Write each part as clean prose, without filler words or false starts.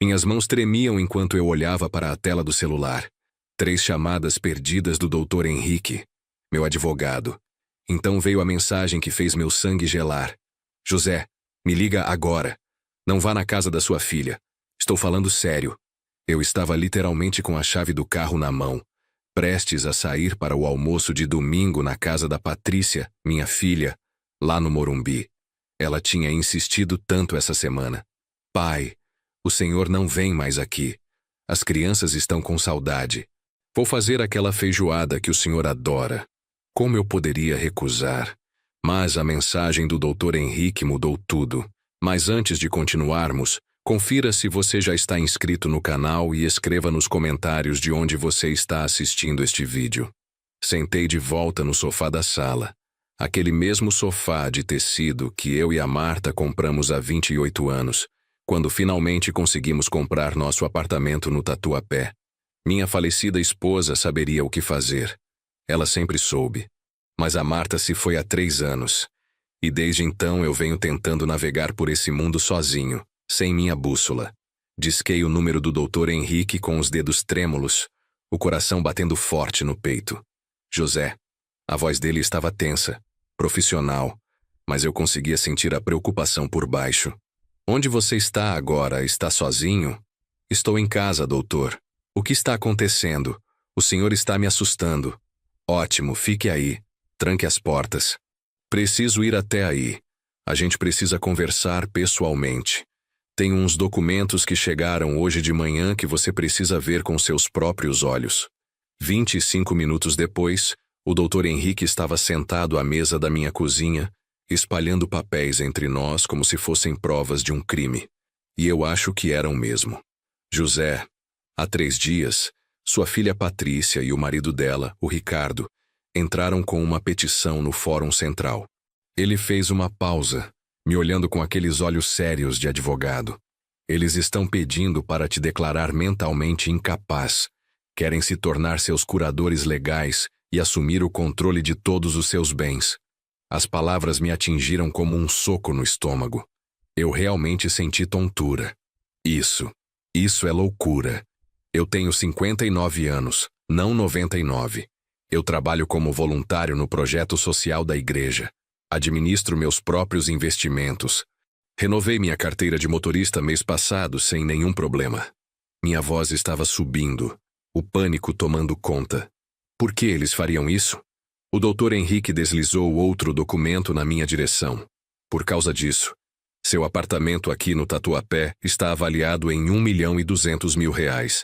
Minhas mãos tremiam enquanto eu olhava para a tela do celular. 3 chamadas perdidas do Dr. Henrique, meu advogado. Então veio a mensagem que fez meu sangue gelar. José, me liga agora. Não vá na casa da sua filha. Estou falando sério. Eu estava literalmente com a chave do carro na mão, prestes a sair para o almoço de domingo na casa da Patrícia, minha filha, lá no Morumbi. Ela tinha insistido tanto essa semana. Pai, o senhor não vem mais aqui. As crianças estão com saudade. Vou fazer aquela feijoada que o senhor adora. Como eu poderia recusar? Mas a mensagem do Dr. Henrique mudou tudo. Mas antes de continuarmos, confira se você já está inscrito no canal e escreva nos comentários de onde você está assistindo este vídeo. Sentei de volta no sofá da sala. Aquele mesmo sofá de tecido que eu e a Marta compramos há 28 anos, quando finalmente conseguimos comprar nosso apartamento no Tatuapé. Minha falecida esposa saberia o que fazer. Ela sempre soube. Mas a Marta se foi há 3 anos. E desde então eu venho tentando navegar por esse mundo sozinho, sem minha bússola. Disquei o número do Dr. Henrique com os dedos trêmulos, o coração batendo forte no peito. José. A voz dele estava tensa, profissional, mas eu conseguia sentir a preocupação por baixo. Onde você está agora? Está sozinho? Estou em casa, doutor. O que está acontecendo? O senhor está me assustando. Ótimo, fique aí. Tranque as portas. Preciso ir até aí. A gente precisa conversar pessoalmente. Tem uns documentos que chegaram hoje de manhã que você precisa ver com seus próprios olhos. 25 minutos depois, o Dr. Henrique estava sentado à mesa da minha cozinha, espalhando papéis entre nós como se fossem provas de um crime. E eu acho que eram mesmo. José, há 3 dias, sua filha Patrícia e o marido dela, o Ricardo, entraram com uma petição no Fórum Central. Ele fez uma pausa, me olhando com aqueles olhos sérios de advogado. Eles estão pedindo para te declarar mentalmente incapaz. Querem se tornar seus curadores legais e assumir o controle de todos os seus bens. As palavras me atingiram como um soco no estômago. Eu realmente senti tontura. Isso é loucura. Eu tenho 59 anos, não 99. Eu trabalho como voluntário no projeto social da igreja. Administro meus próprios investimentos. Renovei minha carteira de motorista mês passado sem nenhum problema. Minha voz estava subindo, o pânico tomando conta. Por que eles fariam isso? O Dr. Henrique deslizou outro documento na minha direção. Por causa disso, seu apartamento aqui no Tatuapé está avaliado em R$ 1.200.000.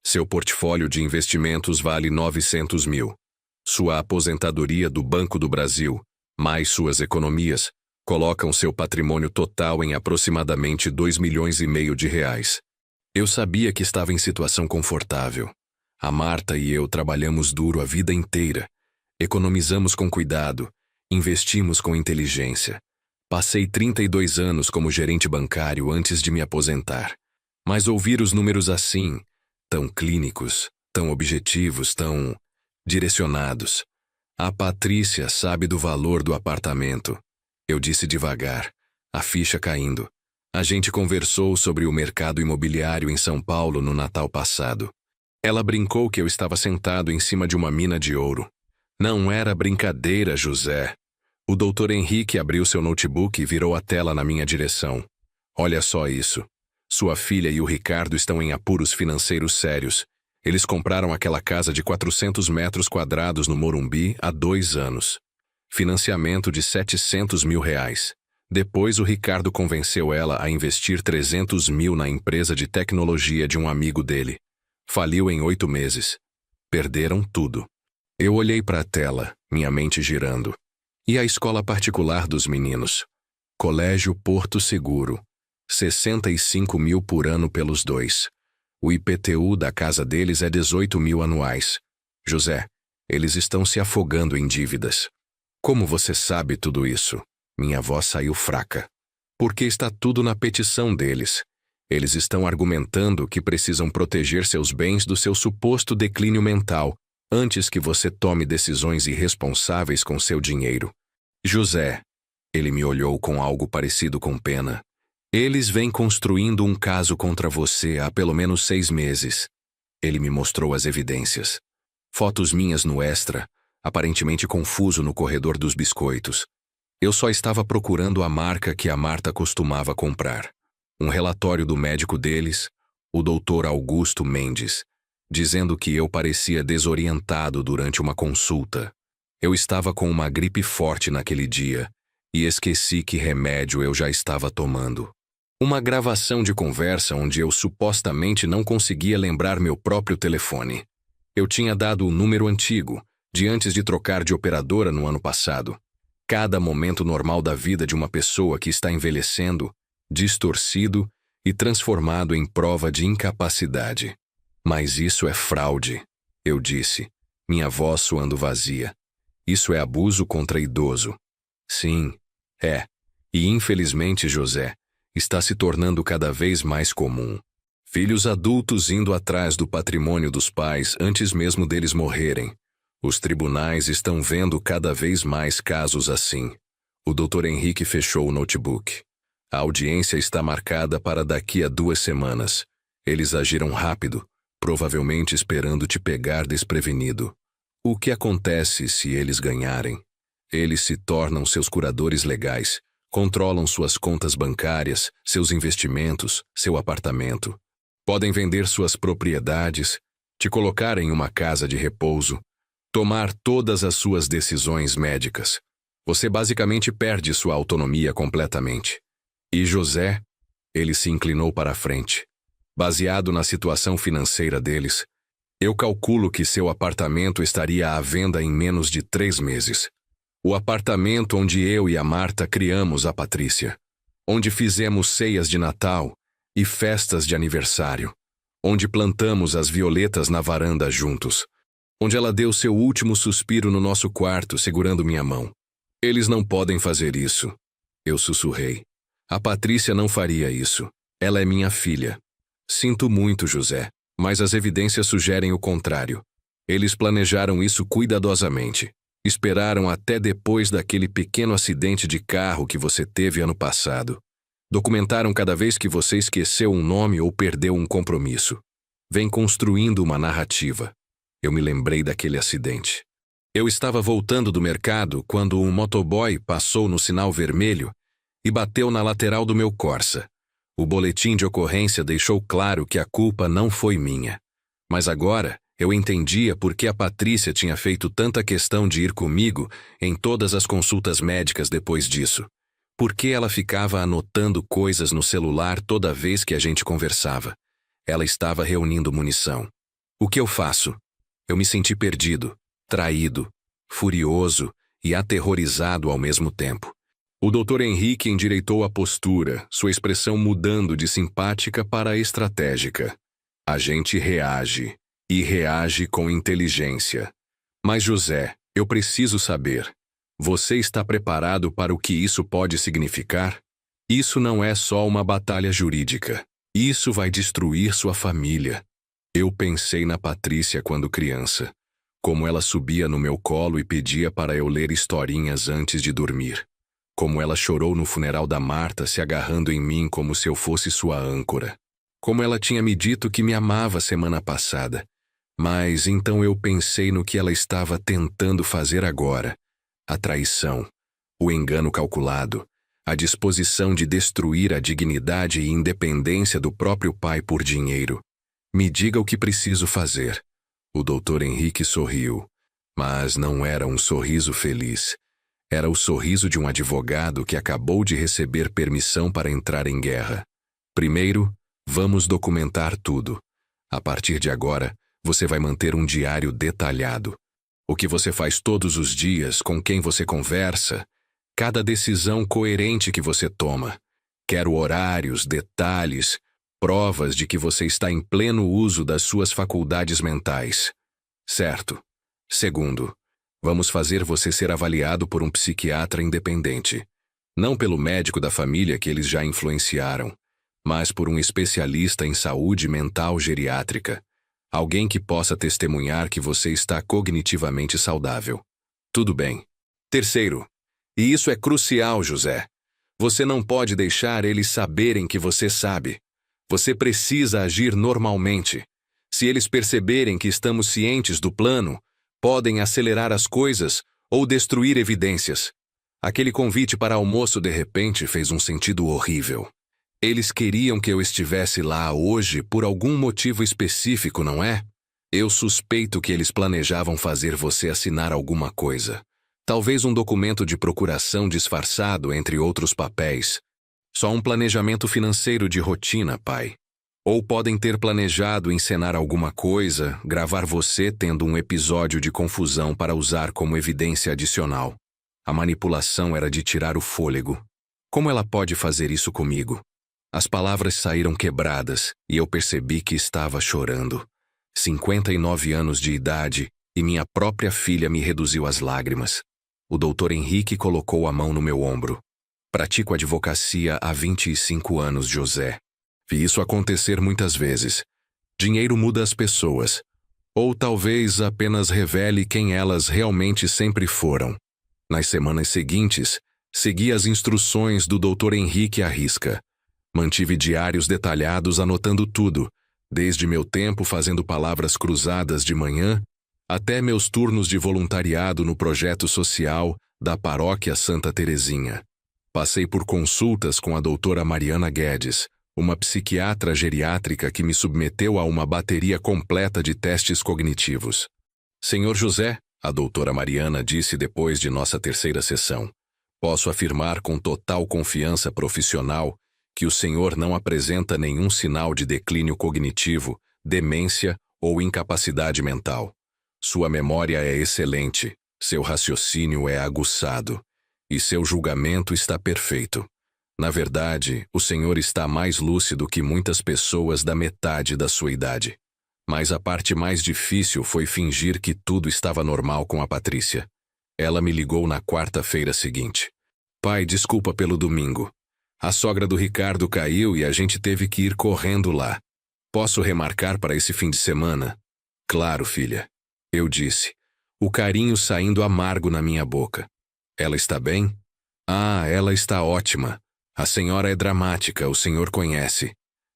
Seu portfólio de investimentos vale 900 mil. Sua aposentadoria do Banco do Brasil, mais suas economias, colocam seu patrimônio total em aproximadamente R$ 2,5 milhões. Eu sabia que estava em situação confortável. A Marta e eu trabalhamos duro a vida inteira. Economizamos com cuidado, investimos com inteligência. Passei 32 anos como gerente bancário antes de me aposentar. Mas ouvir os números assim, tão clínicos, tão objetivos, tão direcionados. A Patrícia sabe do valor do apartamento. Eu disse devagar, a ficha caindo. A gente conversou sobre o mercado imobiliário em São Paulo no Natal passado. Ela brincou que eu estava sentado em cima de uma mina de ouro. Não era brincadeira, José. O Dr. Henrique abriu seu notebook e virou a tela na minha direção. Olha só isso. Sua filha e o Ricardo estão em apuros financeiros sérios. Eles compraram aquela casa de 400 metros quadrados no Morumbi há 2 anos. Financiamento de R$ 700 mil. Depois o Ricardo convenceu ela a investir 300 mil na empresa de tecnologia de um amigo dele. Faliu em 8 meses. Perderam tudo. Eu olhei para a tela, minha mente girando. E a escola particular dos meninos? Colégio Porto Seguro. 65 mil por ano pelos 2. O IPTU da casa deles é 18 mil anuais. José, eles estão se afogando em dívidas. Como você sabe tudo isso? Minha voz saiu fraca. Porque está tudo na petição deles. Eles estão argumentando que precisam proteger seus bens do seu suposto declínio mental antes que você tome decisões irresponsáveis com seu dinheiro. José, ele me olhou com algo parecido com pena. Eles vêm construindo um caso contra você há pelo menos 6 meses. Ele me mostrou as evidências. Fotos minhas no Extra, aparentemente confuso no corredor dos biscoitos. Eu só estava procurando a marca que a Marta costumava comprar. Um relatório do médico deles, o Dr. Augusto Mendes, dizendo que eu parecia desorientado durante uma consulta. Eu estava com uma gripe forte naquele dia e esqueci que remédio eu já estava tomando. Uma gravação de conversa onde eu supostamente não conseguia lembrar meu próprio telefone. Eu tinha dado o número antigo, de antes de trocar de operadora no ano passado. Cada momento normal da vida de uma pessoa que está envelhecendo, distorcido e transformado em prova de incapacidade. Mas isso é fraude, eu disse, minha voz soando vazia. Isso é abuso contra idoso. Sim, é. E infelizmente, José, está se tornando cada vez mais comum. Filhos adultos indo atrás do patrimônio dos pais antes mesmo deles morrerem. Os tribunais estão vendo cada vez mais casos assim. O Dr. Henrique fechou o notebook. A audiência está marcada para daqui a 2 semanas. Eles agiram rápido, provavelmente esperando te pegar desprevenido. O que acontece se eles ganharem? Eles se tornam seus curadores legais, controlam suas contas bancárias, seus investimentos, seu apartamento. Podem vender suas propriedades, te colocar em uma casa de repouso, tomar todas as suas decisões médicas. Você basicamente perde sua autonomia completamente. E José, ele se inclinou para a frente. Baseado na situação financeira deles, eu calculo que seu apartamento estaria à venda em menos de 3 meses. O apartamento onde eu e a Marta criamos a Patrícia. Onde fizemos ceias de Natal e festas de aniversário. Onde plantamos as violetas na varanda juntos. Onde ela deu seu último suspiro no nosso quarto, segurando minha mão. Eles não podem fazer isso. Eu sussurrei. A Patrícia não faria isso. Ela é minha filha. Sinto muito, José, mas as evidências sugerem o contrário. Eles planejaram isso cuidadosamente. Esperaram até depois daquele pequeno acidente de carro que você teve ano passado. Documentaram cada vez que você esqueceu um nome ou perdeu um compromisso. Vem construindo uma narrativa. Eu me lembrei daquele acidente. Eu estava voltando do mercado quando um motoboy passou no sinal vermelho e bateu na lateral do meu Corsa. O boletim de ocorrência deixou claro que a culpa não foi minha. Mas agora eu entendia por que a Patrícia tinha feito tanta questão de ir comigo em todas as consultas médicas depois disso. Por que ela ficava anotando coisas no celular toda vez que a gente conversava? Ela estava reunindo munição. O que eu faço? Eu me senti perdido, traído, furioso e aterrorizado ao mesmo tempo. O Dr. Henrique endireitou a postura, sua expressão mudando de simpática para estratégica. A gente reage, e reage com inteligência. Mas, José, eu preciso saber. Você está preparado para o que isso pode significar? Isso não é só uma batalha jurídica. Isso vai destruir sua família. Eu pensei na Patrícia quando criança. Como ela subia no meu colo e pedia para eu ler historinhas antes de dormir. Como ela chorou no funeral da Marta se agarrando em mim como se eu fosse sua âncora. Como ela tinha me dito que me amava semana passada. Mas então eu pensei no que ela estava tentando fazer agora. A traição, o engano calculado, a disposição de destruir a dignidade e independência do próprio pai por dinheiro. Me diga o que preciso fazer. O Dr. Henrique sorriu, mas não era um sorriso feliz. Era o sorriso de um advogado que acabou de receber permissão para entrar em guerra. Primeiro, vamos documentar tudo. A partir de agora, você vai manter um diário detalhado. O que você faz todos os dias, com quem você conversa, cada decisão coerente que você toma. Quero horários, detalhes, provas de que você está em pleno uso das suas faculdades mentais. Certo. Segundo, vamos fazer você ser avaliado por um psiquiatra independente. Não pelo médico da família que eles já influenciaram, mas por um especialista em saúde mental geriátrica. Alguém que possa testemunhar que você está cognitivamente saudável. Tudo bem. Terceiro, e isso é crucial, José. Você não pode deixar eles saberem que você sabe. Você precisa agir normalmente. Se eles perceberem que estamos cientes do plano, podem acelerar as coisas ou destruir evidências. Aquele convite para almoço de repente fez um sentido horrível. Eles queriam que eu estivesse lá hoje por algum motivo específico, não é? Eu suspeito que eles planejavam fazer você assinar alguma coisa. Talvez um documento de procuração disfarçado entre outros papéis. Só um planejamento financeiro de rotina, pai. Ou podem ter planejado encenar alguma coisa, gravar você tendo um episódio de confusão para usar como evidência adicional. A manipulação era de tirar o fôlego. Como ela pode fazer isso comigo? As palavras saíram quebradas e eu percebi que estava chorando. 59 anos de idade e minha própria filha me reduziu às lágrimas. O Dr. Henrique colocou a mão no meu ombro. Pratico advocacia há 25 anos, José. Vi isso acontecer muitas vezes. Dinheiro muda as pessoas. Ou talvez apenas revele quem elas realmente sempre foram. Nas semanas seguintes, segui as instruções do Dr. Henrique à risca. Mantive diários detalhados anotando tudo, desde meu tempo fazendo palavras cruzadas de manhã, até meus turnos de voluntariado no projeto social da Paróquia Santa Terezinha. Passei por consultas com a doutora Mariana Guedes, uma psiquiatra geriátrica que me submeteu a uma bateria completa de testes cognitivos. Senhor José, a doutora Mariana disse depois de nossa terceira sessão, posso afirmar com total confiança profissional que o senhor não apresenta nenhum sinal de declínio cognitivo, demência ou incapacidade mental. Sua memória é excelente, seu raciocínio é aguçado e seu julgamento está perfeito. Na verdade, o senhor está mais lúcido que muitas pessoas da metade da sua idade. Mas a parte mais difícil foi fingir que tudo estava normal com a Patrícia. Ela me ligou na quarta-feira seguinte. Pai, desculpa pelo domingo. A sogra do Ricardo caiu e a gente teve que ir correndo lá. Posso remarcar para esse fim de semana? Claro, filha. Eu disse, o carinho saindo amargo na minha boca. Ela está bem? Ah, ela está ótima. A senhora é dramática, o senhor conhece.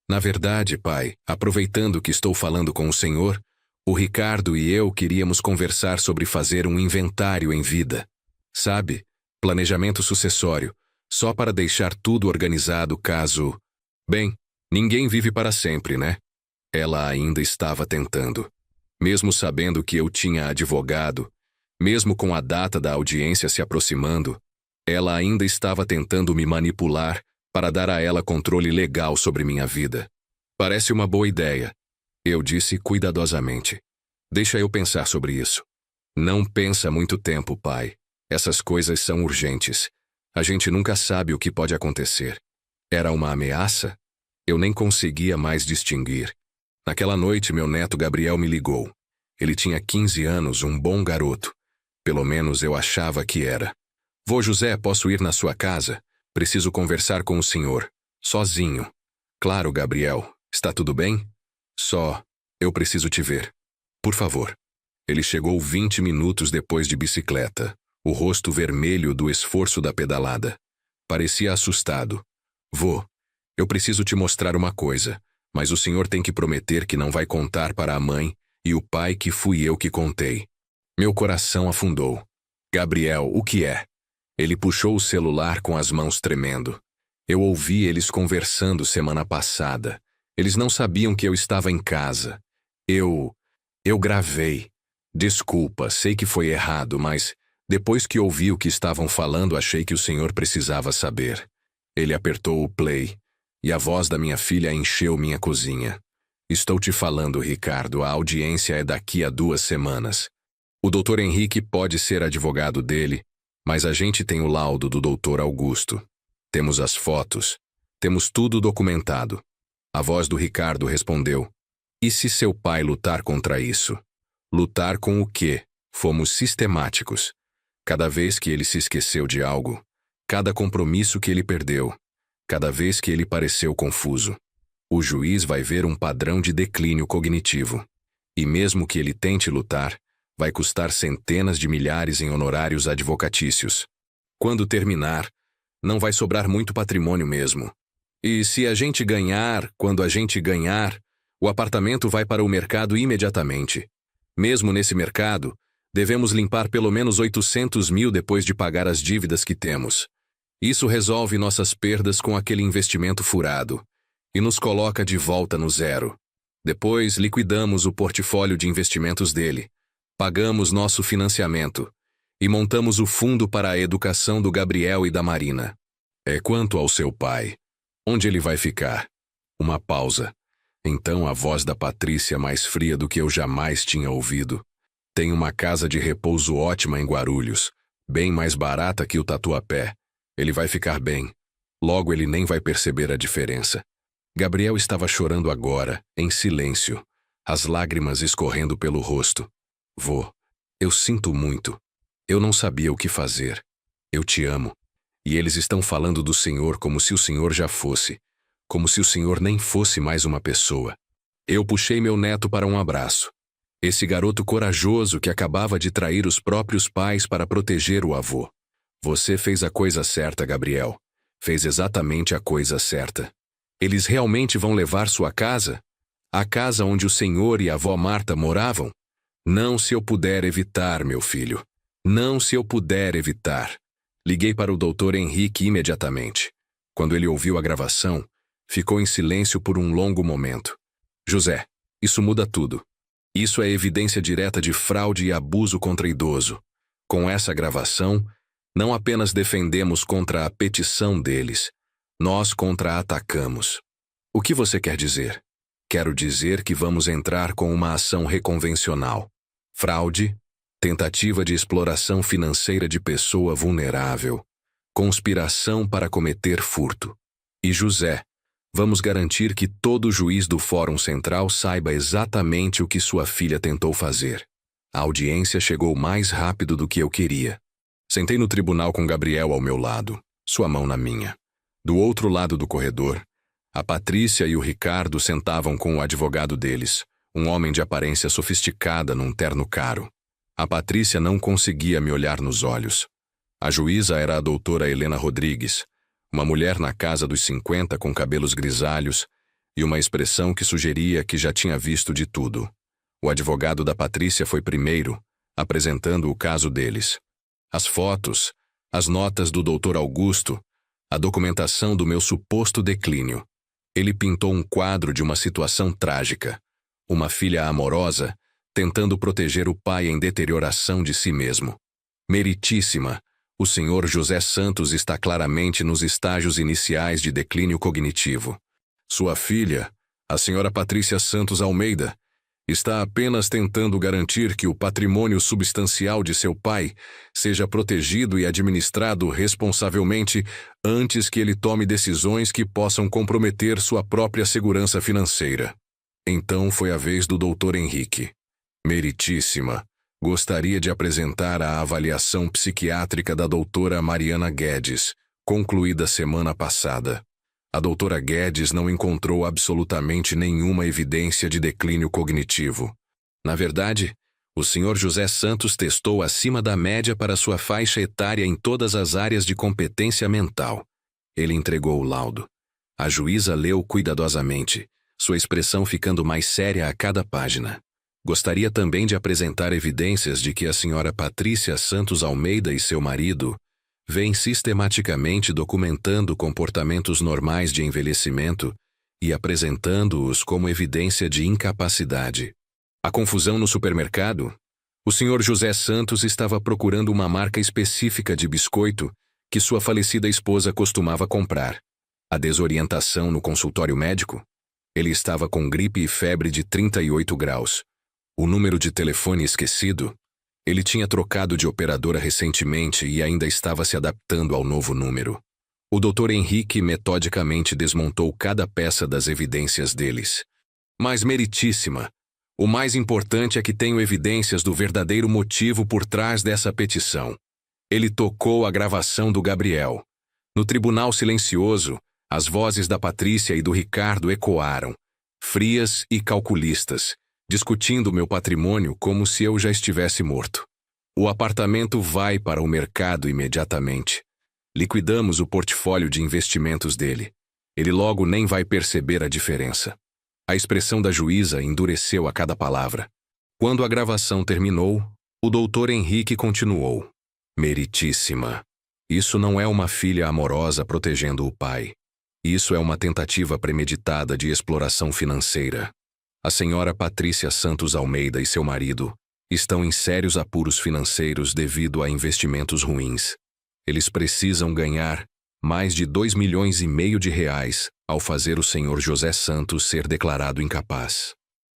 Na verdade, pai, aproveitando que estou falando com o senhor, o Ricardo e eu queríamos conversar sobre fazer um inventário em vida. Sabe? Planejamento sucessório. Só para deixar tudo organizado caso... Bem, ninguém vive para sempre, né? Ela ainda estava tentando. Mesmo sabendo que eu tinha advogado, mesmo com a data da audiência se aproximando, ela ainda estava tentando me manipular para dar a ela controle legal sobre minha vida. Parece uma boa ideia, eu disse cuidadosamente. Deixa eu pensar sobre isso. Não pensa muito tempo, pai. Essas coisas são urgentes. A gente nunca sabe o que pode acontecer. Era uma ameaça? Eu nem conseguia mais distinguir. Naquela noite, meu neto Gabriel me ligou. Ele tinha 15 anos, um bom garoto. Pelo menos eu achava que era. Vô José, posso ir na sua casa? Preciso conversar com o senhor. Sozinho. Claro, Gabriel. Está tudo bem? Só, eu preciso te ver. Por favor. Ele chegou 20 minutos depois de bicicleta, o rosto vermelho do esforço da pedalada. Parecia assustado. Vô, eu preciso te mostrar uma coisa, mas o senhor tem que prometer que não vai contar para a mãe e o pai que fui eu que contei. Meu coração afundou. Gabriel, o que é? Ele puxou o celular com as mãos tremendo. Eu ouvi eles conversando semana passada. Eles não sabiam que eu estava em casa. Eu gravei. Desculpa, sei que foi errado, mas depois que ouvi o que estavam falando, achei que o senhor precisava saber. Ele apertou o play, e a voz da minha filha encheu minha cozinha. Estou te falando, Ricardo, a audiência é daqui a 2 semanas. O Dr. Henrique pode ser advogado dele, mas a gente tem o laudo do Dr. Augusto. Temos as fotos. Temos tudo documentado. A voz do Ricardo respondeu. E se seu pai lutar contra isso? Lutar com o quê? Fomos sistemáticos. Cada vez que ele se esqueceu de algo, cada compromisso que ele perdeu, cada vez que ele pareceu confuso, o juiz vai ver um padrão de declínio cognitivo. E mesmo que ele tente lutar, vai custar centenas de milhares em honorários advocatícios. Quando terminar, Não vai sobrar muito patrimônio mesmo. E se a gente ganhar, quando a gente ganhar, o apartamento vai para o mercado imediatamente. Mesmo nesse mercado, devemos limpar pelo menos 800 mil depois de pagar as dívidas que temos. Isso resolve nossas perdas com aquele investimento furado e nos coloca de volta no zero. Depois, liquidamos o portfólio de investimentos dele, pagamos nosso financiamento e montamos o fundo para a educação do Gabriel e da Marina. Quanto ao seu pai, onde ele vai ficar? Uma pausa. Então a voz da Patrícia, mais fria do que eu jamais tinha ouvido. Tem uma casa de repouso ótima em Guarulhos, bem mais barata que o Tatuapé. Ele vai ficar bem. Logo ele nem vai perceber a diferença. Gabriel estava chorando agora, em silêncio, as lágrimas escorrendo pelo rosto. Vô, eu sinto muito. Eu não sabia o que fazer. Eu te amo. E eles estão falando do Senhor como se o Senhor já fosse. Como se o Senhor nem fosse mais uma pessoa. Eu puxei meu neto para um abraço. Esse garoto corajoso que acabava de trair os próprios pais para proteger o avô. Você fez a coisa certa, Gabriel. Fez exatamente a coisa certa. Eles realmente vão levar sua casa? A casa onde o senhor e a avó Marta moravam? Não se eu puder evitar, meu filho. Não se eu puder evitar. Liguei para o Dr. Henrique imediatamente. Quando ele ouviu a gravação, ficou em silêncio por um longo momento. José, isso muda tudo. Isso é evidência direta de fraude e abuso contra idoso. Com essa gravação, não apenas defendemos contra a petição deles, nós contra-atacamos. O que você quer dizer? Quero dizer que vamos entrar com uma ação reconvencional. Fraude, tentativa de exploração financeira de pessoa vulnerável, conspiração para cometer furto. E José, vamos garantir que todo juiz do Fórum Central saiba exatamente o que sua filha tentou fazer. A audiência chegou mais rápido do que eu queria. Sentei no tribunal com Gabriel ao meu lado, sua mão na minha. Do outro lado do corredor, a Patrícia e o Ricardo sentavam com o advogado deles, um homem de aparência sofisticada num terno caro. A Patrícia não conseguia me olhar nos olhos. A juíza era a doutora Helena Rodrigues, uma mulher na casa dos 50 com cabelos grisalhos e uma expressão que sugeria que já tinha visto de tudo. O advogado da Patrícia foi primeiro, apresentando o caso deles. As fotos, as notas do Dr. Augusto, a documentação do meu suposto declínio. Ele pintou um quadro de uma situação trágica. Uma filha amorosa, tentando proteger o pai em deterioração de si mesmo. Meritíssima, o senhor José Santos está claramente nos estágios iniciais de declínio cognitivo. Sua filha, a senhora Patrícia Santos Almeida, está apenas tentando garantir que o patrimônio substancial de seu pai seja protegido e administrado responsavelmente antes que ele tome decisões que possam comprometer sua própria segurança financeira. Então foi a vez do Dr. Henrique. Meritíssima, gostaria de apresentar a avaliação psiquiátrica da doutora Mariana Guedes, concluída semana passada. A doutora Guedes não encontrou absolutamente nenhuma evidência de declínio cognitivo. Na verdade, o senhor José Santos testou acima da média para sua faixa etária em todas as áreas de competência mental. Ele entregou o laudo. A juíza leu cuidadosamente, sua expressão ficando mais séria a cada página. Gostaria também de apresentar evidências de que a senhora Patrícia Santos Almeida e seu marido vêm sistematicamente documentando comportamentos normais de envelhecimento e apresentando-os como evidência de incapacidade. A confusão no supermercado? O senhor José Santos estava procurando uma marca específica de biscoito que sua falecida esposa costumava comprar. A desorientação no consultório médico? Ele estava com gripe e febre de 38 graus. O número de telefone esquecido? Ele tinha trocado de operadora recentemente e ainda estava se adaptando ao novo número. O Dr. Henrique metodicamente desmontou cada peça das evidências deles. Mas meritíssima, o mais importante é que tenho evidências do verdadeiro motivo por trás dessa petição. Ele tocou a gravação do Gabriel. No tribunal silencioso, as vozes da Patrícia e do Ricardo ecoaram, frias e calculistas, discutindo meu patrimônio como se eu já estivesse morto. O apartamento vai para o mercado imediatamente. Liquidamos o portfólio de investimentos dele. Ele logo nem vai perceber a diferença. A expressão da juíza endureceu a cada palavra. Quando a gravação terminou, o doutor Henrique continuou. Meritíssima. Isso não é uma filha amorosa protegendo o pai. Isso é uma tentativa premeditada de exploração financeira. A senhora Patrícia Santos Almeida e seu marido estão em sérios apuros financeiros devido a investimentos ruins. Eles precisam ganhar mais de 2,5 milhões de reais ao fazer o senhor José Santos ser declarado incapaz.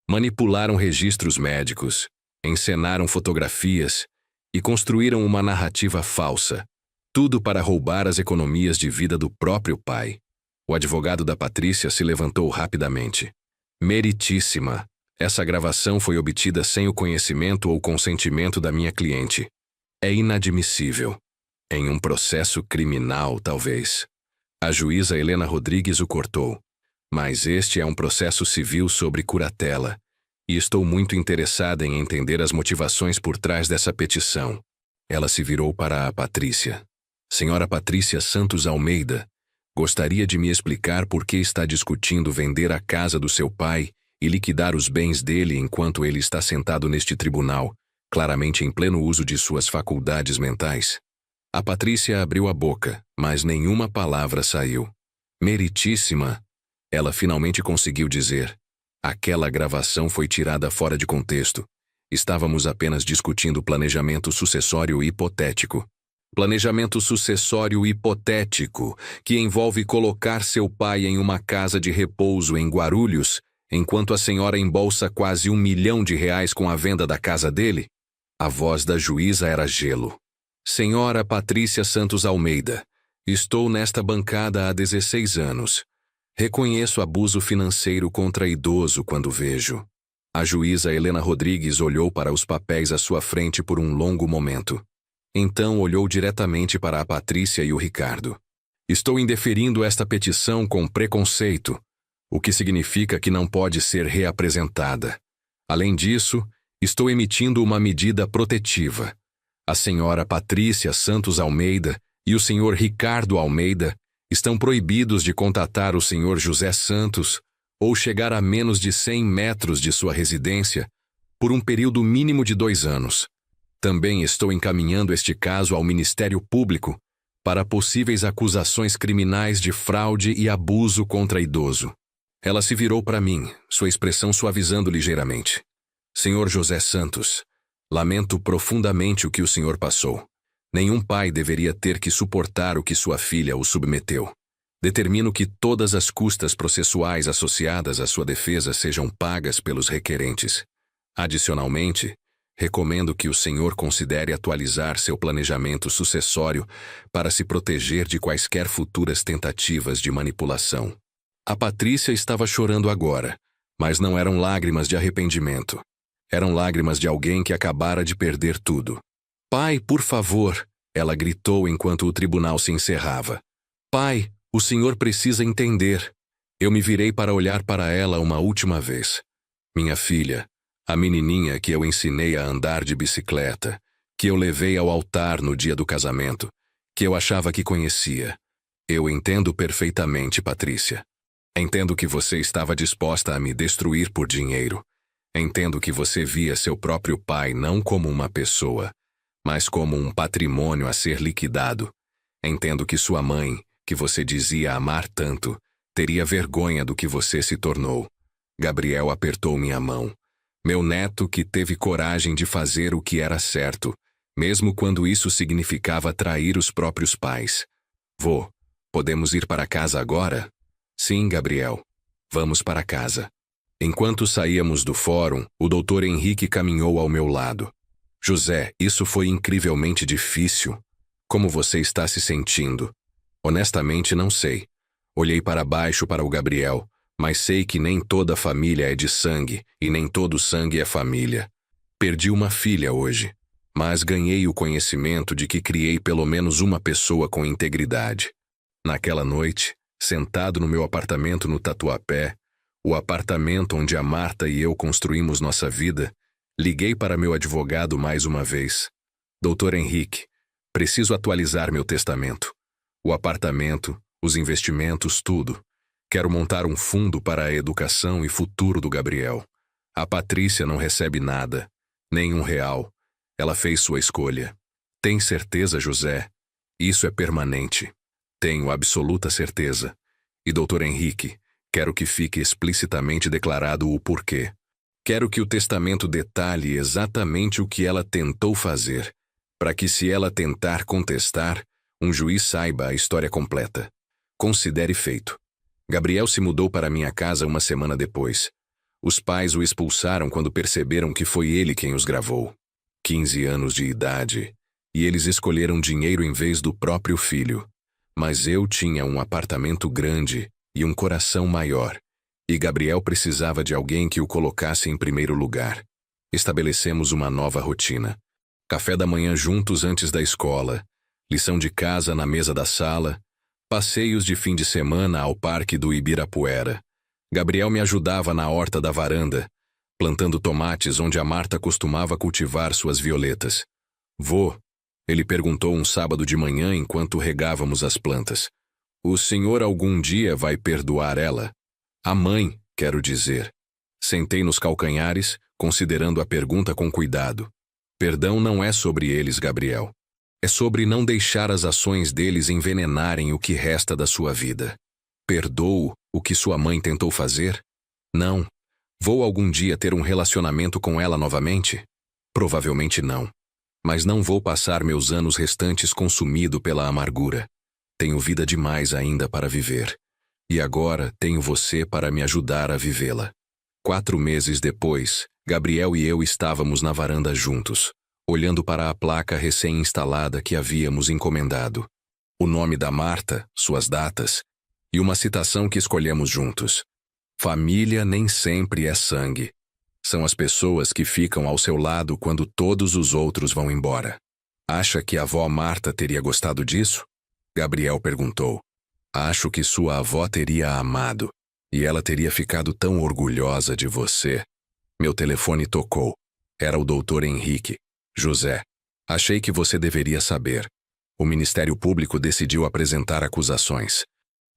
Manipularam registros médicos, encenaram fotografias e construíram uma narrativa falsa, tudo para roubar as economias de vida do próprio pai. O advogado da Patrícia se levantou rapidamente. Meritíssima, essa gravação foi obtida sem o conhecimento ou consentimento da minha cliente. É inadmissível. Em um processo criminal, talvez. A juíza Helena Rodrigues o cortou. Mas este é um processo civil sobre curatela, e estou muito interessada em entender as motivações por trás dessa petição. Ela se virou para a Patrícia. Senhora Patrícia Santos Almeida, gostaria de me explicar por que está discutindo vender a casa do seu pai e liquidar os bens dele enquanto ele está sentado neste tribunal, claramente em pleno uso de suas faculdades mentais? A Patrícia abriu a boca, mas nenhuma palavra saiu. Meritíssima, ela finalmente conseguiu dizer. Aquela gravação foi tirada fora de contexto. Estávamos apenas discutindo planejamento sucessório hipotético. Planejamento sucessório hipotético, que envolve colocar seu pai em uma casa de repouso em Guarulhos, enquanto a senhora embolsa quase 1 milhão de reais com a venda da casa dele? A voz da juíza era gelo. Senhora Patrícia Santos Almeida, estou nesta bancada há 16 anos. Reconheço abuso financeiro contra idoso quando vejo. A juíza Helena Rodrigues olhou para os papéis à sua frente por um longo momento. Então olhou diretamente para a Patrícia e o Ricardo. Estou indeferindo esta petição com preconceito, o que significa que não pode ser reapresentada. Além disso, estou emitindo uma medida protetiva. A senhora Patrícia Santos Almeida e o senhor Ricardo Almeida estão proibidos de contatar o senhor José Santos ou chegar a menos de 100 metros de sua residência por um período mínimo de 2 anos. Também estou encaminhando este caso ao Ministério Público para possíveis acusações criminais de fraude e abuso contra idoso. Ela se virou para mim, sua expressão suavizando ligeiramente. Senhor José Santos, lamento profundamente o que o senhor passou. Nenhum pai deveria ter que suportar o que sua filha o submeteu. Determino que todas as custas processuais associadas à sua defesa sejam pagas pelos requerentes. Adicionalmente, recomendo que o senhor considere atualizar seu planejamento sucessório para se proteger de quaisquer futuras tentativas de manipulação. A Patrícia estava chorando agora, mas não eram lágrimas de arrependimento. Eram lágrimas de alguém que acabara de perder tudo. Pai, por favor, ela gritou enquanto o tribunal se encerrava. Pai, o senhor precisa entender. Eu me virei para olhar para ela uma última vez. Minha filha, a menininha que eu ensinei a andar de bicicleta, que eu levei ao altar no dia do casamento, que eu achava que conhecia. Eu entendo perfeitamente, Patrícia. Entendo que você estava disposta a me destruir por dinheiro. Entendo que você via seu próprio pai não como uma pessoa, mas como um patrimônio a ser liquidado. Entendo que sua mãe, que você dizia amar tanto, teria vergonha do que você se tornou. Gabriel apertou minha mão. Meu neto que teve coragem de fazer o que era certo, mesmo quando isso significava trair os próprios pais. Vô, podemos ir para casa agora? Sim, Gabriel. Vamos para casa. Enquanto saíamos do fórum, o doutor Henrique caminhou ao meu lado. José, isso foi incrivelmente difícil. Como você está se sentindo? Honestamente, não sei. Olhei para baixo para o Gabriel, mas sei que nem toda família é de sangue e nem todo sangue é família. Perdi uma filha hoje, mas ganhei o conhecimento de que criei pelo menos uma pessoa com integridade. Naquela noite, sentado no meu apartamento no Tatuapé, o apartamento onde a Marta e eu construímos nossa vida, liguei para meu advogado mais uma vez. Doutor Henrique, preciso atualizar meu testamento. O apartamento, os investimentos, tudo. Quero montar um fundo para a educação e futuro do Gabriel. A Patrícia não recebe nada, nem R$ 1. Ela fez sua escolha. Tem certeza, José? Isso é permanente. Tenho absoluta certeza. E, Dr. Henrique, quero que fique explicitamente declarado o porquê. Quero que o testamento detalhe exatamente o que ela tentou fazer, para que, se ela tentar contestar, um juiz saiba a história completa. Considere feito. Gabriel se mudou para minha casa uma semana depois. Os pais o expulsaram quando perceberam que foi ele quem os gravou. 15 anos de idade, e eles escolheram dinheiro em vez do próprio filho. Mas eu tinha um apartamento grande e um coração maior, e Gabriel precisava de alguém que o colocasse em primeiro lugar. Estabelecemos uma nova rotina. Café da manhã juntos antes da escola, lição de casa na mesa da sala, passeios de fim de semana ao parque do Ibirapuera. Gabriel me ajudava na horta da varanda, plantando tomates onde a Marta costumava cultivar suas violetas. Vô, ele perguntou um sábado de manhã enquanto regávamos as plantas. O senhor algum dia vai perdoar ela? A mãe, quero dizer. Sentei nos calcanhares, considerando a pergunta com cuidado. Perdão não é sobre eles, Gabriel. É sobre não deixar as ações deles envenenarem o que resta da sua vida. Perdoo o que sua mãe tentou fazer? Não. Vou algum dia ter um relacionamento com ela novamente? Provavelmente não. Mas não vou passar meus anos restantes consumido pela amargura. Tenho vida demais ainda para viver. E agora tenho você para me ajudar a vivê-la. 4 meses depois, Gabriel e eu estávamos na varanda juntos, olhando para a placa recém-instalada que havíamos encomendado. O nome da Marta, suas datas, e uma citação que escolhemos juntos. Família nem sempre é sangue. São as pessoas que ficam ao seu lado quando todos os outros vão embora. Acha que a avó Marta teria gostado disso? Gabriel perguntou. Acho que sua avó teria amado, e ela teria ficado tão orgulhosa de você. Meu telefone tocou. Era o Dr. Henrique. José, achei que você deveria saber. O Ministério Público decidiu apresentar acusações.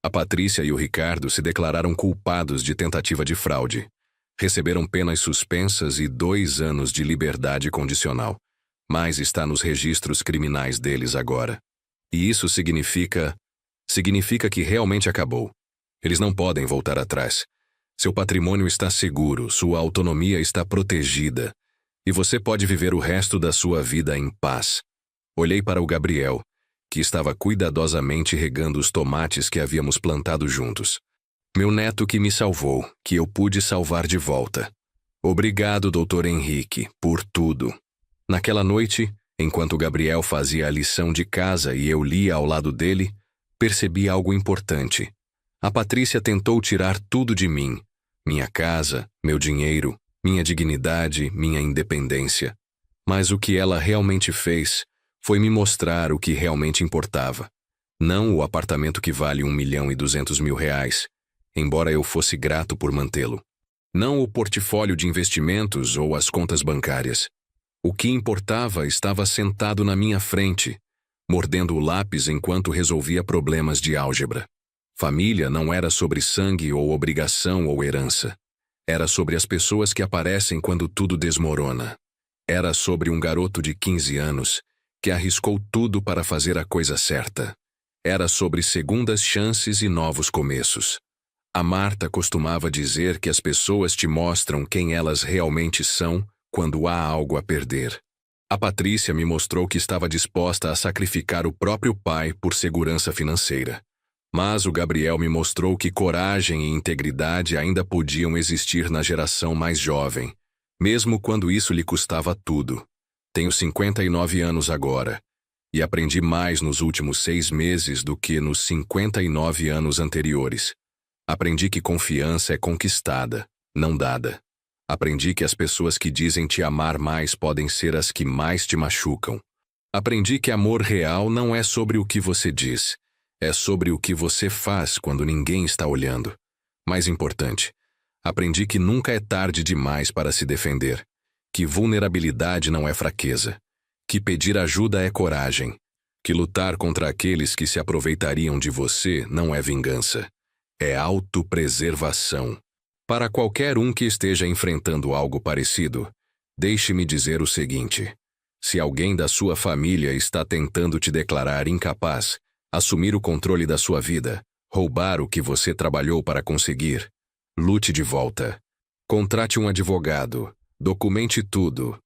A Patrícia e o Ricardo se declararam culpados de tentativa de fraude. Receberam penas suspensas e 2 anos de liberdade condicional. Mas está nos registros criminais deles agora. E isso significa que realmente acabou. Eles não podem voltar atrás. Seu patrimônio está seguro, sua autonomia está protegida. E você pode viver o resto da sua vida em paz. Olhei para o Gabriel, que estava cuidadosamente regando os tomates que havíamos plantado juntos. Meu neto que me salvou, que eu pude salvar de volta. Obrigado, Dr. Henrique, por tudo. Naquela noite, enquanto Gabriel fazia a lição de casa e eu lia ao lado dele, percebi algo importante. A Patrícia tentou tirar tudo de mim. Minha casa, meu dinheiro, minha dignidade, minha independência. Mas o que ela realmente fez foi me mostrar o que realmente importava. Não o apartamento que vale R$ 1.200.000, embora eu fosse grato por mantê-lo. Não o portfólio de investimentos ou as contas bancárias. O que importava estava sentado na minha frente, mordendo o lápis enquanto resolvia problemas de álgebra. Família não era sobre sangue ou obrigação ou herança. Era sobre as pessoas que aparecem quando tudo desmorona. Era sobre um garoto de 15 anos que arriscou tudo para fazer a coisa certa. Era sobre segundas chances e novos começos. A Marta costumava dizer que as pessoas te mostram quem elas realmente são quando há algo a perder. A Patrícia me mostrou que estava disposta a sacrificar o próprio pai por segurança financeira. Mas o Gabriel me mostrou que coragem e integridade ainda podiam existir na geração mais jovem, mesmo quando isso lhe custava tudo. Tenho 59 anos agora, e aprendi mais nos últimos 6 meses do que nos 59 anos anteriores. Aprendi que confiança é conquistada, não dada. Aprendi que as pessoas que dizem te amar mais podem ser as que mais te machucam. Aprendi que amor real não é sobre o que você diz, é sobre o que você faz quando ninguém está olhando. Mais importante, aprendi que nunca é tarde demais para se defender, que vulnerabilidade não é fraqueza, que pedir ajuda é coragem, que lutar contra aqueles que se aproveitariam de você não é vingança. É autopreservação. Para qualquer um que esteja enfrentando algo parecido, deixe-me dizer o seguinte: se alguém da sua família está tentando te declarar incapaz, assumir o controle da sua vida, roubar o que você trabalhou para conseguir, lute de volta. Contrate um advogado, documente tudo,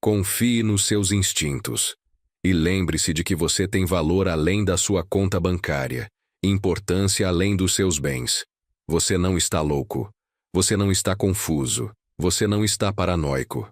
confie nos seus instintos. E lembre-se de que você tem valor além da sua conta bancária, importância além dos seus bens. Você não está louco. Você não está confuso. Você não está paranoico.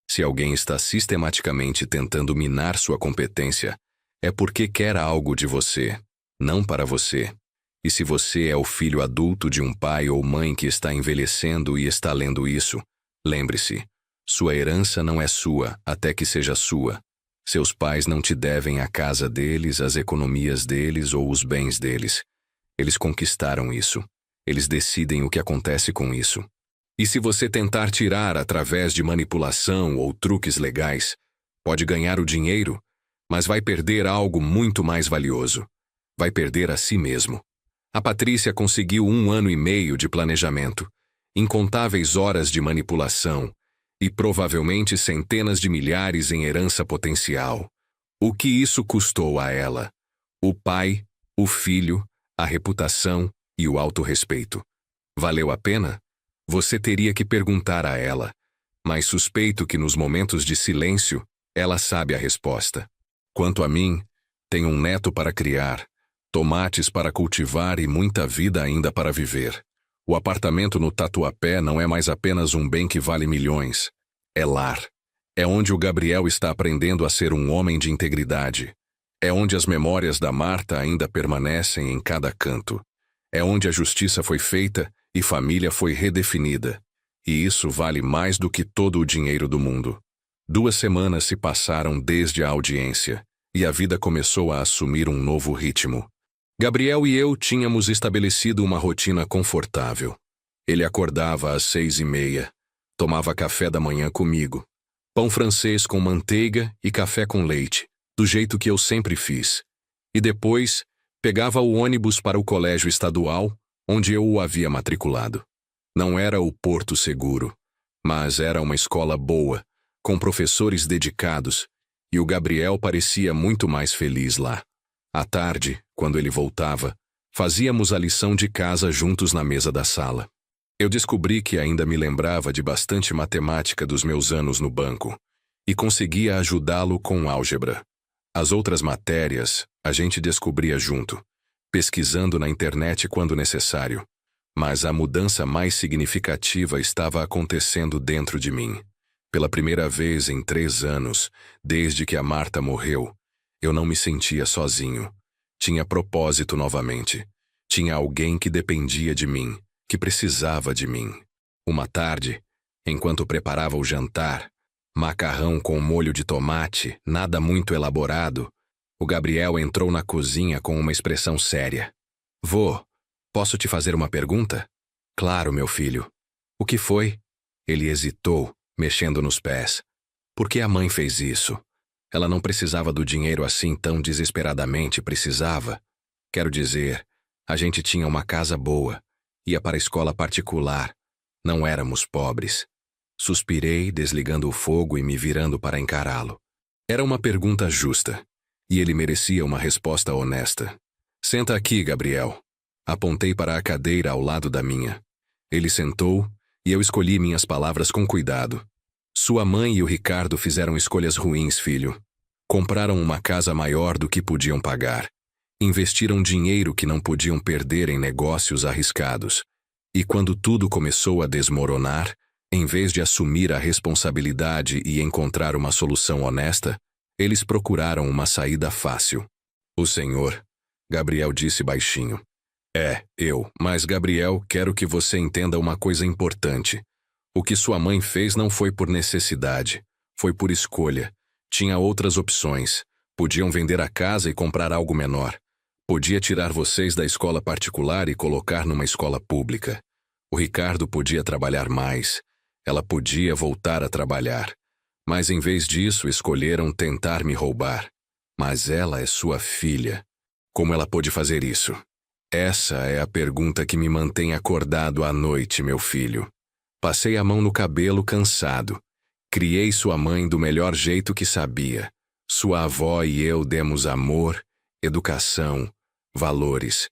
Se alguém está sistematicamente tentando minar sua competência, é porque quer algo de você, não para você. E se você é o filho adulto de um pai ou mãe que está envelhecendo e está lendo isso, lembre-se, sua herança não é sua até que seja sua. Seus pais não te devem a casa deles, as economias deles ou os bens deles. Eles conquistaram isso. Eles decidem o que acontece com isso. E se você tentar tirar através de manipulação ou truques legais, pode ganhar o dinheiro, mas vai perder algo muito mais valioso. Vai perder a si mesmo. A Patrícia conseguiu 1 ano e meio de planejamento, incontáveis horas de manipulação, e provavelmente centenas de milhares em herança potencial. O que isso custou a ela? O pai, o filho, a reputação e o autorrespeito. Valeu a pena? Você teria que perguntar a ela, mas suspeito que nos momentos de silêncio, ela sabe a resposta. Quanto a mim, tenho um neto para criar, tomates para cultivar e muita vida ainda para viver. O apartamento no Tatuapé não é mais apenas um bem que vale milhões. É lar. É onde o Gabriel está aprendendo a ser um homem de integridade. É onde as memórias da Marta ainda permanecem em cada canto. É onde a justiça foi feita e família foi redefinida. E isso vale mais do que todo o dinheiro do mundo. 2 semanas se passaram desde a audiência, e a vida começou a assumir um novo ritmo. Gabriel e eu tínhamos estabelecido uma rotina confortável. Ele acordava às 6h30, tomava café da manhã comigo, pão francês com manteiga e café com leite, do jeito que eu sempre fiz. E depois, pegava o ônibus para o colégio estadual, onde eu o havia matriculado. Não era o Porto Seguro, mas era uma escola boa, com professores dedicados, e o Gabriel parecia muito mais feliz lá. À tarde, quando ele voltava, fazíamos a lição de casa juntos na mesa da sala. Eu descobri que ainda me lembrava de bastante matemática dos meus anos no banco, e conseguia ajudá-lo com álgebra. As outras matérias, a gente descobria junto, pesquisando na internet quando necessário. Mas a mudança mais significativa estava acontecendo dentro de mim. Pela primeira vez em 3 anos, desde que a Marta morreu, eu não me sentia sozinho. Tinha propósito novamente. Tinha alguém que dependia de mim, que precisava de mim. Uma tarde, enquanto preparava o jantar, macarrão com molho de tomate, nada muito elaborado, o Gabriel entrou na cozinha com uma expressão séria. Vô, posso te fazer uma pergunta? Claro, meu filho. O que foi? Ele hesitou, mexendo nos pés. Por que a mãe fez isso? Ela não precisava do dinheiro assim tão desesperadamente, precisava. Quero dizer, a gente tinha uma casa boa, ia para a escola particular, não éramos pobres. Suspirei, desligando o fogo e me virando para encará-lo. Era uma pergunta justa, e ele merecia uma resposta honesta. Senta aqui, Gabriel. Apontei para a cadeira ao lado da minha. Ele sentou, e eu escolhi minhas palavras com cuidado. Sua mãe e o Ricardo fizeram escolhas ruins, filho. Compraram uma casa maior do que podiam pagar. Investiram dinheiro que não podiam perder em negócios arriscados. E quando tudo começou a desmoronar, em vez de assumir a responsabilidade e encontrar uma solução honesta, eles procuraram uma saída fácil. O senhor, Gabriel disse baixinho. Mas Gabriel, quero que você entenda uma coisa importante. O que sua mãe fez não foi por necessidade, foi por escolha. Tinha outras opções. Podiam vender a casa e comprar algo menor. Podia tirar vocês da escola particular e colocar numa escola pública. O Ricardo podia trabalhar mais. Ela podia voltar a trabalhar. Mas em vez disso, escolheram tentar me roubar. Mas ela é sua filha. Como ela pôde fazer isso? Essa é a pergunta que me mantém acordado à noite, meu filho. Passei a mão no cabelo cansado. Criei sua mãe do melhor jeito que sabia. Sua avó e eu demos amor, educação, valores.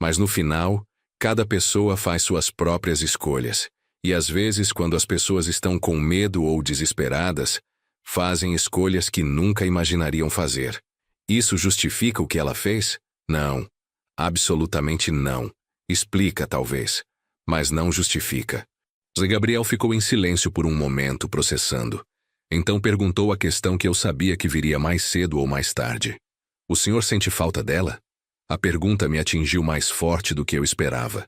Mas no final, cada pessoa faz suas próprias escolhas. E às vezes, quando as pessoas estão com medo ou desesperadas, fazem escolhas que nunca imaginariam fazer. Isso justifica o que ela fez? Não. Absolutamente não. Explica, talvez. Mas não justifica. Zé Gabriel ficou em silêncio por um momento, processando. Então perguntou a questão que eu sabia que viria mais cedo ou mais tarde. O senhor sente falta dela? A pergunta me atingiu mais forte do que eu esperava.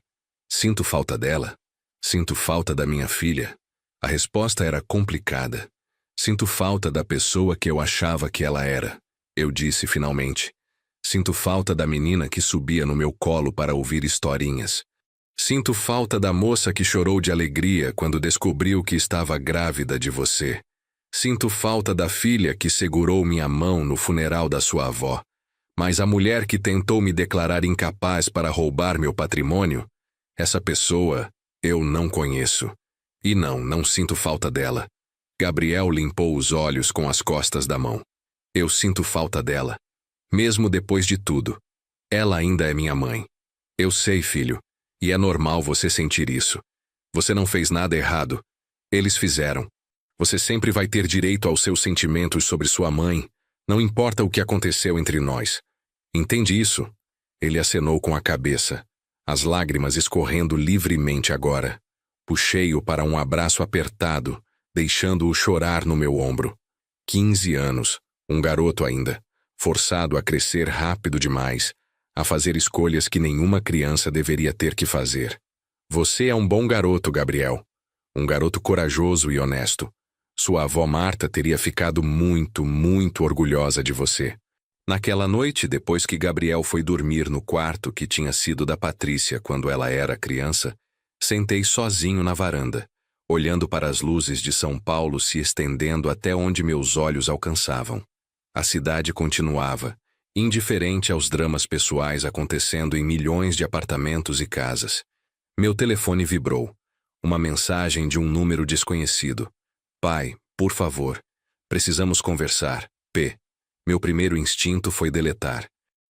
Sinto falta dela? Sinto falta da minha filha? A resposta era complicada. Sinto falta da pessoa que eu achava que ela era. Eu disse finalmente. Sinto falta da menina que subia no meu colo para ouvir historinhas. Sinto falta da moça que chorou de alegria quando descobriu que estava grávida de você. Sinto falta da filha que segurou minha mão no funeral da sua avó. Mas a mulher que tentou me declarar incapaz para roubar meu patrimônio, essa pessoa eu não conheço. E não sinto falta dela. Gabriel limpou os olhos com as costas da mão. Eu sinto falta dela. Mesmo depois de tudo. Ela ainda é minha mãe. Eu sei, filho. E é normal você sentir isso. Você não fez nada errado. Eles fizeram. Você sempre vai ter direito aos seus sentimentos sobre sua mãe, não importa o que aconteceu entre nós. Entende isso? Ele acenou com a cabeça, as lágrimas escorrendo livremente agora. Puxei-o para um abraço apertado, deixando-o chorar no meu ombro. 15 anos, um garoto ainda, forçado a crescer rápido demais, a fazer escolhas que nenhuma criança deveria ter que fazer. Você é um bom garoto, Gabriel. Um garoto corajoso e honesto. Sua avó Marta teria ficado muito, muito orgulhosa de você. Naquela noite, depois que Gabriel foi dormir no quarto que tinha sido da Patrícia quando ela era criança, sentei sozinho na varanda, olhando para as luzes de São Paulo se estendendo até onde meus olhos alcançavam. A cidade continuava, indiferente aos dramas pessoais acontecendo em milhões de apartamentos e casas. Meu telefone vibrou. Uma mensagem de um número desconhecido. Pai, por favor. Precisamos conversar. P. Meu primeiro instinto foi deletar.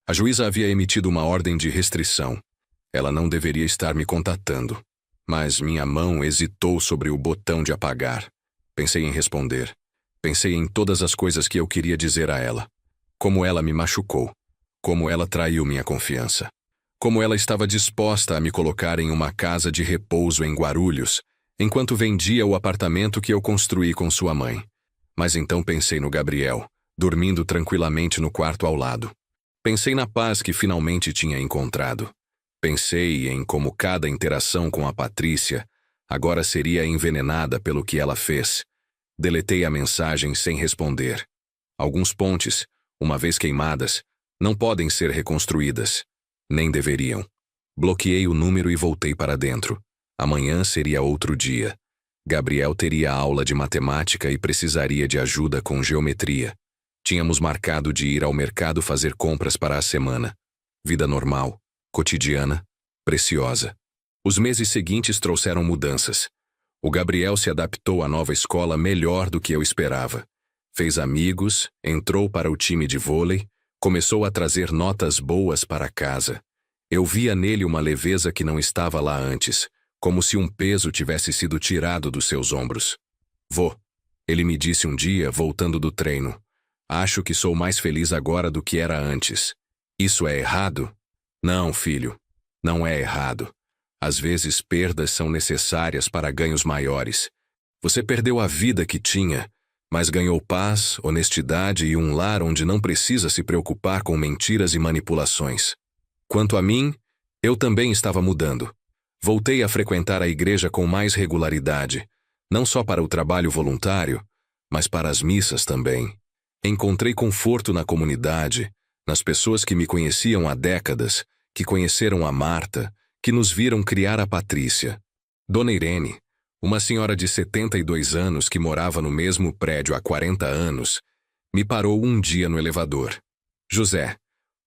A juíza havia emitido uma ordem de restrição. Ela não deveria estar me contatando. Mas minha mão hesitou sobre o botão de apagar. Pensei em responder. Pensei em todas as coisas que eu queria dizer a ela. Como ela me machucou. Como ela traiu minha confiança. Como ela estava disposta a me colocar em uma casa de repouso em Guarulhos, enquanto vendia o apartamento que eu construí com sua mãe. Mas então pensei no Gabriel, dormindo tranquilamente no quarto ao lado. Pensei na paz que finalmente tinha encontrado. Pensei em como cada interação com a Patrícia agora seria envenenada pelo que ela fez. Deletei a mensagem sem responder. Alguns pontes, uma vez queimadas, não podem ser reconstruídas. Nem deveriam. Bloqueei o número e voltei para dentro. Amanhã seria outro dia. Gabriel teria aula de matemática e precisaria de ajuda com geometria. Tínhamos marcado de ir ao mercado fazer compras para a semana. Vida normal, cotidiana, preciosa. Os meses seguintes trouxeram mudanças. O Gabriel se adaptou à nova escola melhor do que eu esperava. Fez amigos, entrou para o time de vôlei, começou a trazer notas boas para casa. Eu via nele uma leveza que não estava lá antes, como se um peso tivesse sido tirado dos seus ombros. Vô, ele me disse um dia, voltando do treino. Acho que sou mais feliz agora do que era antes. Isso é errado? Não, filho. Não é errado. Às vezes perdas são necessárias para ganhos maiores. Você perdeu a vida que tinha, mas ganhou paz, honestidade e um lar onde não precisa se preocupar com mentiras e manipulações. Quanto a mim, eu também estava mudando. Voltei a frequentar a igreja com mais regularidade, não só para o trabalho voluntário, mas para as missas também. Encontrei conforto na comunidade, nas pessoas que me conheciam há décadas, que conheceram a Marta, que nos viram criar a Patrícia. Dona Irene, uma senhora de 72 anos que morava no mesmo prédio há 40 anos, me parou um dia no elevador. José,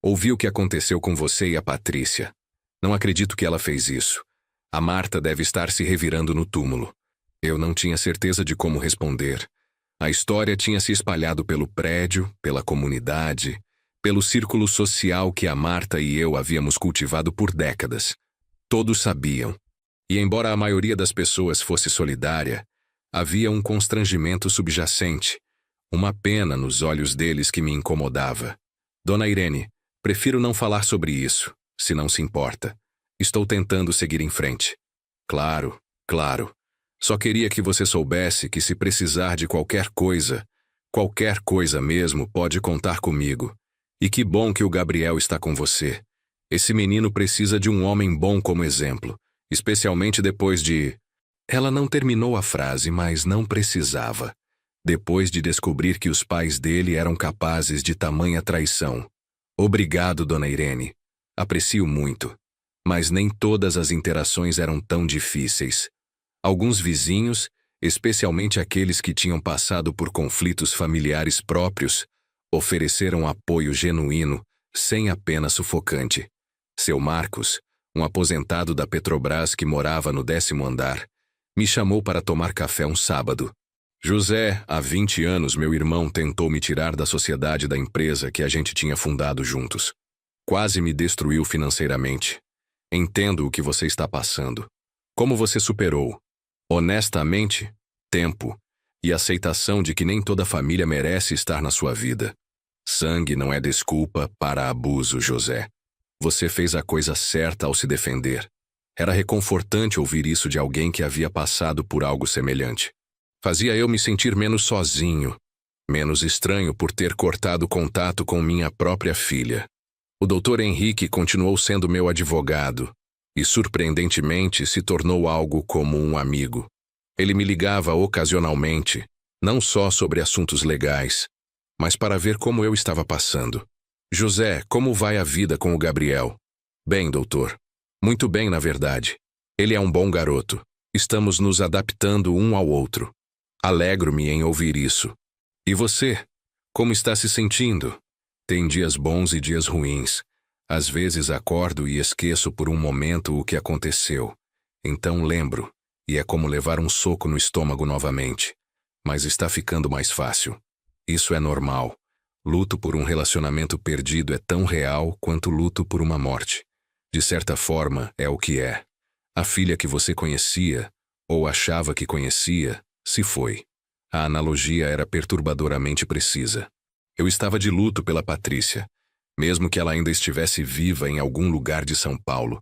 ouvi o que aconteceu com você e a Patrícia. Não acredito que ela fez isso. A Marta deve estar se revirando no túmulo. Eu não tinha certeza de como responder. A história tinha se espalhado pelo prédio, pela comunidade, pelo círculo social que a Marta e eu havíamos cultivado por décadas. Todos sabiam. E embora a maioria das pessoas fosse solidária, havia um constrangimento subjacente, uma pena nos olhos deles que me incomodava. Dona Irene, prefiro não falar sobre isso, se não se importa. Estou tentando seguir em frente. Claro, claro. Só queria que você soubesse que se precisar de qualquer coisa mesmo, pode contar comigo. E que bom que o Gabriel está com você. Esse menino precisa de um homem bom como exemplo, especialmente depois de... Ela não terminou a frase, mas não precisava. Depois de descobrir que os pais dele eram capazes de tamanha traição. Obrigado, Dona Irene. Aprecio muito. Mas nem todas as interações eram tão difíceis. Alguns vizinhos, especialmente aqueles que tinham passado por conflitos familiares próprios, ofereceram apoio genuíno, sem a pena sufocante. Seu Marcos, um aposentado da Petrobras que morava no 10º andar, me chamou para tomar café um sábado. José, há 20 anos meu irmão tentou me tirar da sociedade da empresa que a gente tinha fundado juntos. Quase me destruiu financeiramente. Entendo o que você está passando. Como você superou? Honestamente, tempo e aceitação de que nem toda família merece estar na sua vida. Sangue não é desculpa para abuso, José. Você fez a coisa certa ao se defender. Era reconfortante ouvir isso de alguém que havia passado por algo semelhante. Fazia eu me sentir menos sozinho, menos estranho por ter cortado contato com minha própria filha. O Dr. Henrique continuou sendo meu advogado e, surpreendentemente, se tornou algo como um amigo. Ele me ligava ocasionalmente, não só sobre assuntos legais, mas para ver como eu estava passando. José, como vai a vida com o Gabriel? Bem, doutor. Muito bem, na verdade. Ele é um bom garoto. Estamos nos adaptando um ao outro. Alegro-me em ouvir isso. E você? Como está se sentindo? Tem dias bons e dias ruins. Às vezes acordo e esqueço por um momento o que aconteceu. Então lembro, e é como levar um soco no estômago novamente. Mas está ficando mais fácil. Isso é normal. Luto por um relacionamento perdido é tão real quanto luto por uma morte. De certa forma, é o que é. A filha que você conhecia, ou achava que conhecia, se foi. A analogia era perturbadoramente precisa. Eu estava de luto pela Patrícia, mesmo que ela ainda estivesse viva em algum lugar de São Paulo,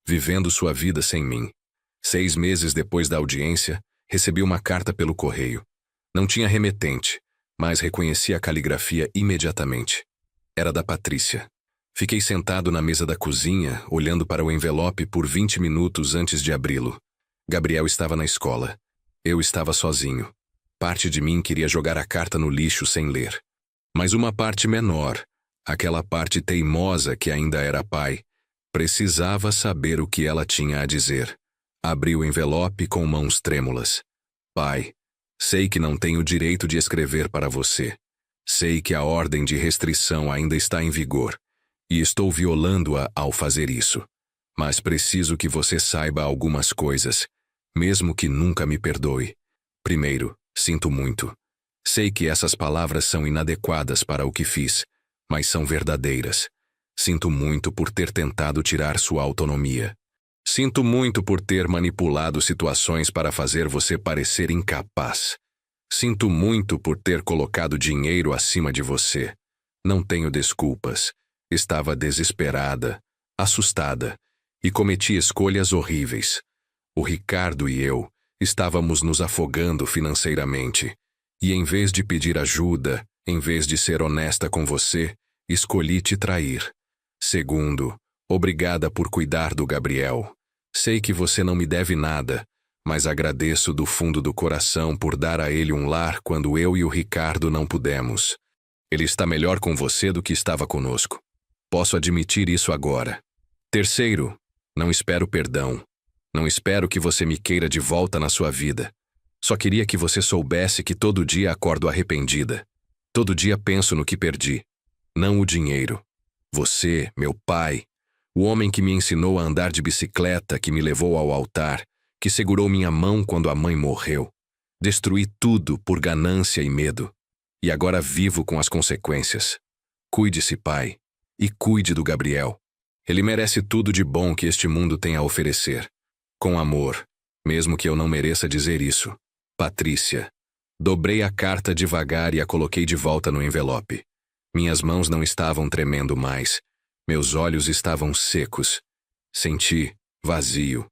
vivendo sua vida sem mim. 6 meses depois da audiência, recebi uma carta pelo correio. Não tinha remetente, mas reconheci a caligrafia imediatamente. Era da Patrícia. Fiquei sentado na mesa da cozinha, olhando para o envelope por 20 minutos antes de abri-lo. Gabriel estava na escola. Eu estava sozinho. Parte de mim queria jogar a carta no lixo sem ler. Mas uma parte menor, aquela parte teimosa que ainda era pai, precisava saber o que ela tinha a dizer. Abri o envelope com mãos trêmulas. Pai, sei que não tenho direito de escrever para você. Sei que a ordem de restrição ainda está em vigor, e estou violando-a ao fazer isso. Mas preciso que você saiba algumas coisas, mesmo que nunca me perdoe. Primeiro, sinto muito. Sei que essas palavras são inadequadas para o que fiz, mas são verdadeiras. Sinto muito por ter tentado tirar sua autonomia. Sinto muito por ter manipulado situações para fazer você parecer incapaz. Sinto muito por ter colocado dinheiro acima de você. Não tenho desculpas. Estava desesperada, assustada, e cometi escolhas horríveis. O Ricardo e eu estávamos nos afogando financeiramente. E em vez de pedir ajuda, em vez de ser honesta com você, escolhi te trair. Segundo, obrigada por cuidar do Gabriel. Sei que você não me deve nada, mas agradeço do fundo do coração por dar a ele um lar quando eu e o Ricardo não pudemos. Ele está melhor com você do que estava conosco. Posso admitir isso agora. Terceiro, não espero perdão. Não espero que você me queira de volta na sua vida. Só queria que você soubesse que todo dia acordo arrependida. Todo dia penso no que perdi. Não o dinheiro. Você, meu pai, o homem que me ensinou a andar de bicicleta, que me levou ao altar, que segurou minha mão quando a mãe morreu. Destruí tudo por ganância e medo. E agora vivo com as consequências. Cuide-se, pai, e cuide do Gabriel. Ele merece tudo de bom que este mundo tem a oferecer. Com amor, mesmo que eu não mereça dizer isso. Patrícia. Dobrei a carta devagar e a coloquei de volta no envelope. Minhas mãos não estavam tremendo mais. Meus olhos estavam secos. Senti vazio.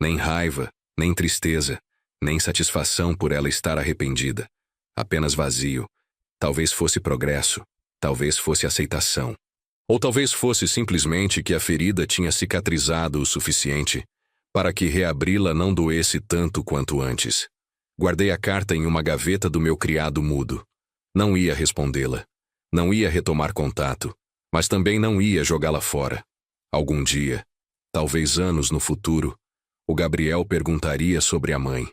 Nem raiva, nem tristeza, nem satisfação por ela estar arrependida. Apenas vazio. Talvez fosse progresso. Talvez fosse aceitação. Ou talvez fosse simplesmente que a ferida tinha cicatrizado o suficiente para que reabri-la não doesse tanto quanto antes. Guardei a carta em uma gaveta do meu criado mudo. Não ia respondê-la. Não ia retomar contato, mas também não ia jogá-la fora. Algum dia, talvez anos no futuro, o Gabriel perguntaria sobre a mãe.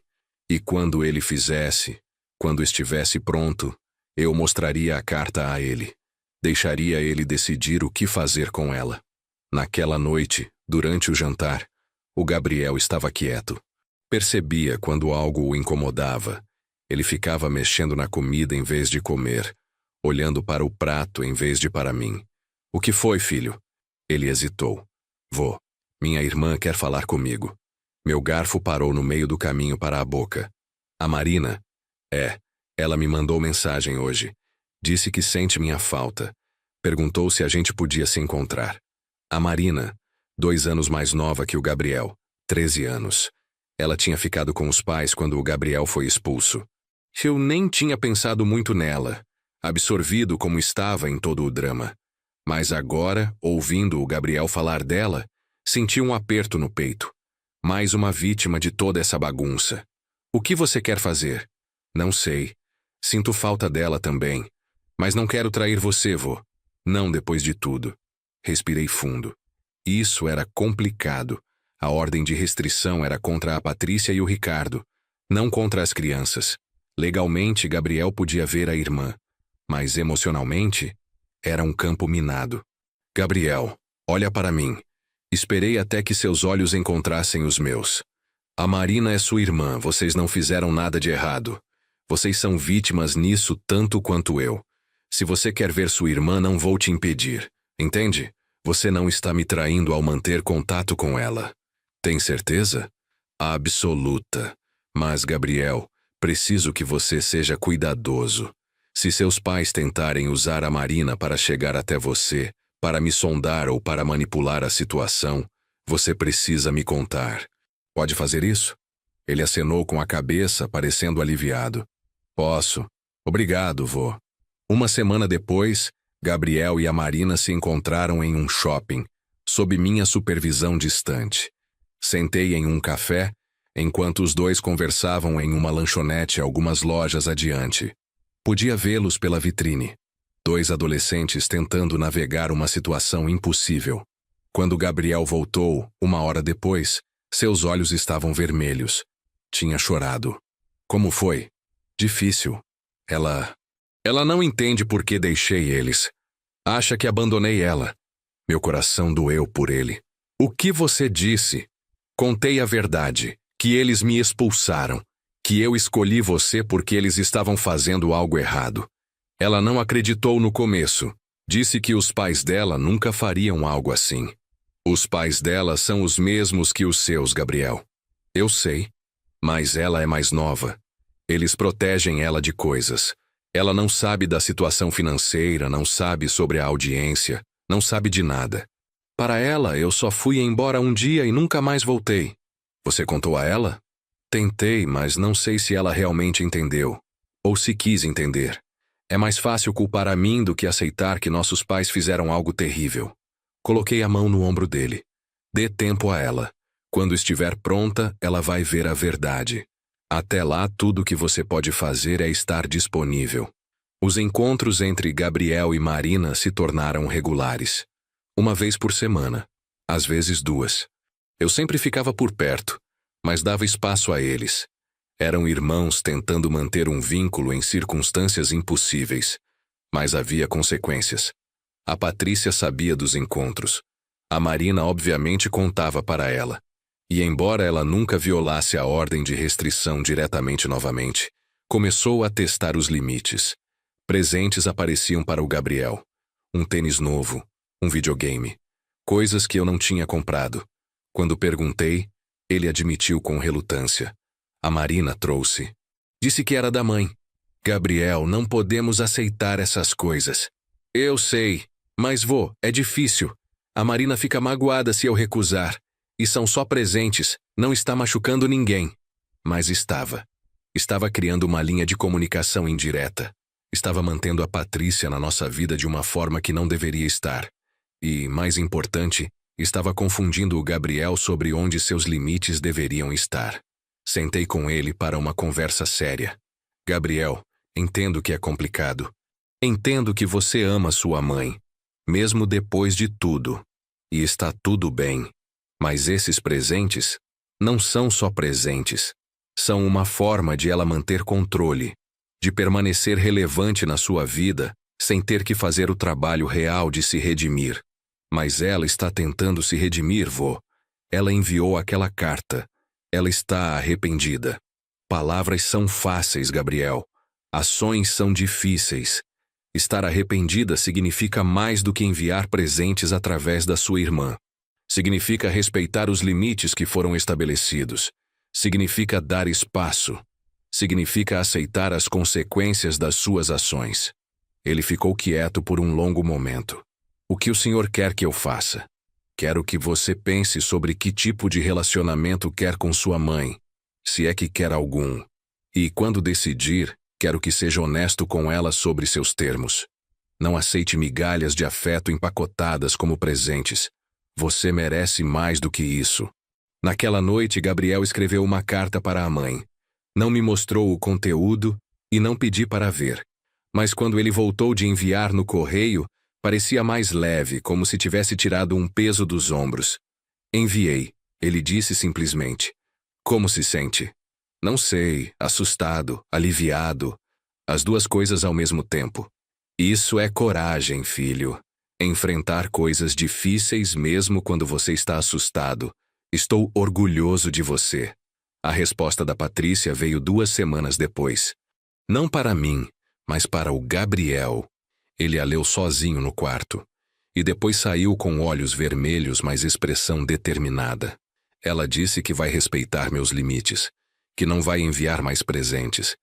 E quando ele fizesse, quando estivesse pronto, eu mostraria a carta a ele. Deixaria ele decidir o que fazer com ela. Naquela noite, durante o jantar, o Gabriel estava quieto. Percebia quando algo o incomodava. Ele ficava mexendo na comida em vez de comer, olhando para o prato em vez de para mim. O que foi, filho? Ele hesitou. Vô, minha irmã quer falar comigo. Meu garfo parou no meio do caminho para a boca. A Marina? Ela me mandou mensagem hoje. Disse que sente minha falta. Perguntou se a gente podia se encontrar. A Marina, 2 anos mais nova que o Gabriel, 13 anos. Ela tinha ficado com os pais quando o Gabriel foi expulso. Eu nem tinha pensado muito nela, absorvido como estava em todo o drama. Mas agora, ouvindo o Gabriel falar dela, senti um aperto no peito. Mais uma vítima de toda essa bagunça. O que você quer fazer? Não sei. Sinto falta dela também. Mas não quero trair você, vô. Não depois de tudo. Respirei fundo. Isso era complicado. A ordem de restrição era contra a Patrícia e o Ricardo, não contra as crianças. Legalmente, Gabriel podia ver a irmã, mas emocionalmente, era um campo minado. Gabriel, olha para mim. Esperei até que seus olhos encontrassem os meus. A Marina é sua irmã, vocês não fizeram nada de errado. Vocês são vítimas nisso tanto quanto eu. Se você quer ver sua irmã, não vou te impedir. Entende? Você não está me traindo ao manter contato com ela. Tem certeza? Absoluta. Mas, Gabriel, preciso que você seja cuidadoso. Se seus pais tentarem usar a Marina para chegar até você, para me sondar ou para manipular a situação, você precisa me contar. Pode fazer isso? Ele acenou com a cabeça, parecendo aliviado. Posso. Obrigado, vô. Uma semana depois, Gabriel e a Marina se encontraram em um shopping, sob minha supervisão distante. Sentei em um café, enquanto os dois conversavam em uma lanchonete algumas lojas adiante. Podia vê-los pela vitrine. 2 adolescentes tentando navegar uma situação impossível. Quando Gabriel voltou, 1 hora depois, seus olhos estavam vermelhos. Tinha chorado. Como foi? Difícil. Ela não entende por que deixei eles. Acha que abandonei ela. Meu coração doeu por ele. O que você disse? Contei a verdade, que eles me expulsaram, que eu escolhi você porque eles estavam fazendo algo errado. Ela não acreditou no começo. Disse que os pais dela nunca fariam algo assim. Os pais dela são os mesmos que os seus, Gabriel. Eu sei, mas ela é mais nova. Eles protegem ela de coisas. Ela não sabe da situação financeira, não sabe sobre a audiência, não sabe de nada. Para ela, eu só fui embora um dia e nunca mais voltei. Você contou a ela? Tentei, mas não sei se ela realmente entendeu. Ou se quis entender. É mais fácil culpar a mim do que aceitar que nossos pais fizeram algo terrível. Coloquei a mão no ombro dele. Dê tempo a ela. Quando estiver pronta, ela vai ver a verdade. Até lá, tudo que você pode fazer é estar disponível. Os encontros entre Gabriel e Marina se tornaram regulares. 1 vez por semana, às vezes 2. Eu sempre ficava por perto, mas dava espaço a eles. Eram irmãos tentando manter um vínculo em circunstâncias impossíveis, mas havia consequências. A Patrícia sabia dos encontros. A Marina obviamente contava para ela. E embora ela nunca violasse a ordem de restrição diretamente novamente, começou a testar os limites. Presentes apareciam para o Gabriel. Um tênis novo, um videogame. Coisas que eu não tinha comprado. Quando perguntei, ele admitiu com relutância. A Marina trouxe. Disse que era da mãe. Gabriel, não podemos aceitar essas coisas. Eu sei, mas vô, é difícil. A Marina fica magoada se eu recusar. E são só presentes, não está machucando ninguém. Mas estava. Estava criando uma linha de comunicação indireta. Estava mantendo a Patrícia na nossa vida de uma forma que não deveria estar. E, mais importante, estava confundindo o Gabriel sobre onde seus limites deveriam estar. Sentei com ele para uma conversa séria. Gabriel, entendo que é complicado. Entendo que você ama sua mãe, mesmo depois de tudo. E está tudo bem. Mas esses presentes não são só presentes. São uma forma de ela manter controle, de permanecer relevante na sua vida, sem ter que fazer o trabalho real de se redimir. Mas ela está tentando se redimir, vô. Ela enviou aquela carta. Ela está arrependida. Palavras são fáceis, Gabriel. Ações são difíceis. Estar arrependida significa mais do que enviar presentes através da sua irmã. Significa respeitar os limites que foram estabelecidos. Significa dar espaço. Significa aceitar as consequências das suas ações. Ele ficou quieto por um longo momento. O que o senhor quer que eu faça? Quero que você pense sobre que tipo de relacionamento quer com sua mãe, se é que quer algum. E quando decidir, quero que seja honesto com ela sobre seus termos. Não aceite migalhas de afeto empacotadas como presentes. Você merece mais do que isso. Naquela noite, Gabriel escreveu uma carta para a mãe. Não me mostrou o conteúdo e não pedi para ver. Mas quando ele voltou de enviar no correio, parecia mais leve, como se tivesse tirado um peso dos ombros. Enviei. Ele disse simplesmente. Como se sente? Não sei, assustado, aliviado. As duas coisas ao mesmo tempo. Isso é coragem, filho. Enfrentar coisas difíceis mesmo quando você está assustado. Estou orgulhoso de você. A resposta da Patrícia veio 2 semanas depois. Não para mim, mas para o Gabriel. Ele a leu sozinho no quarto. E depois saiu com olhos vermelhos, mas expressão determinada. Ela disse que vai respeitar meus limites, que não vai enviar mais presentes,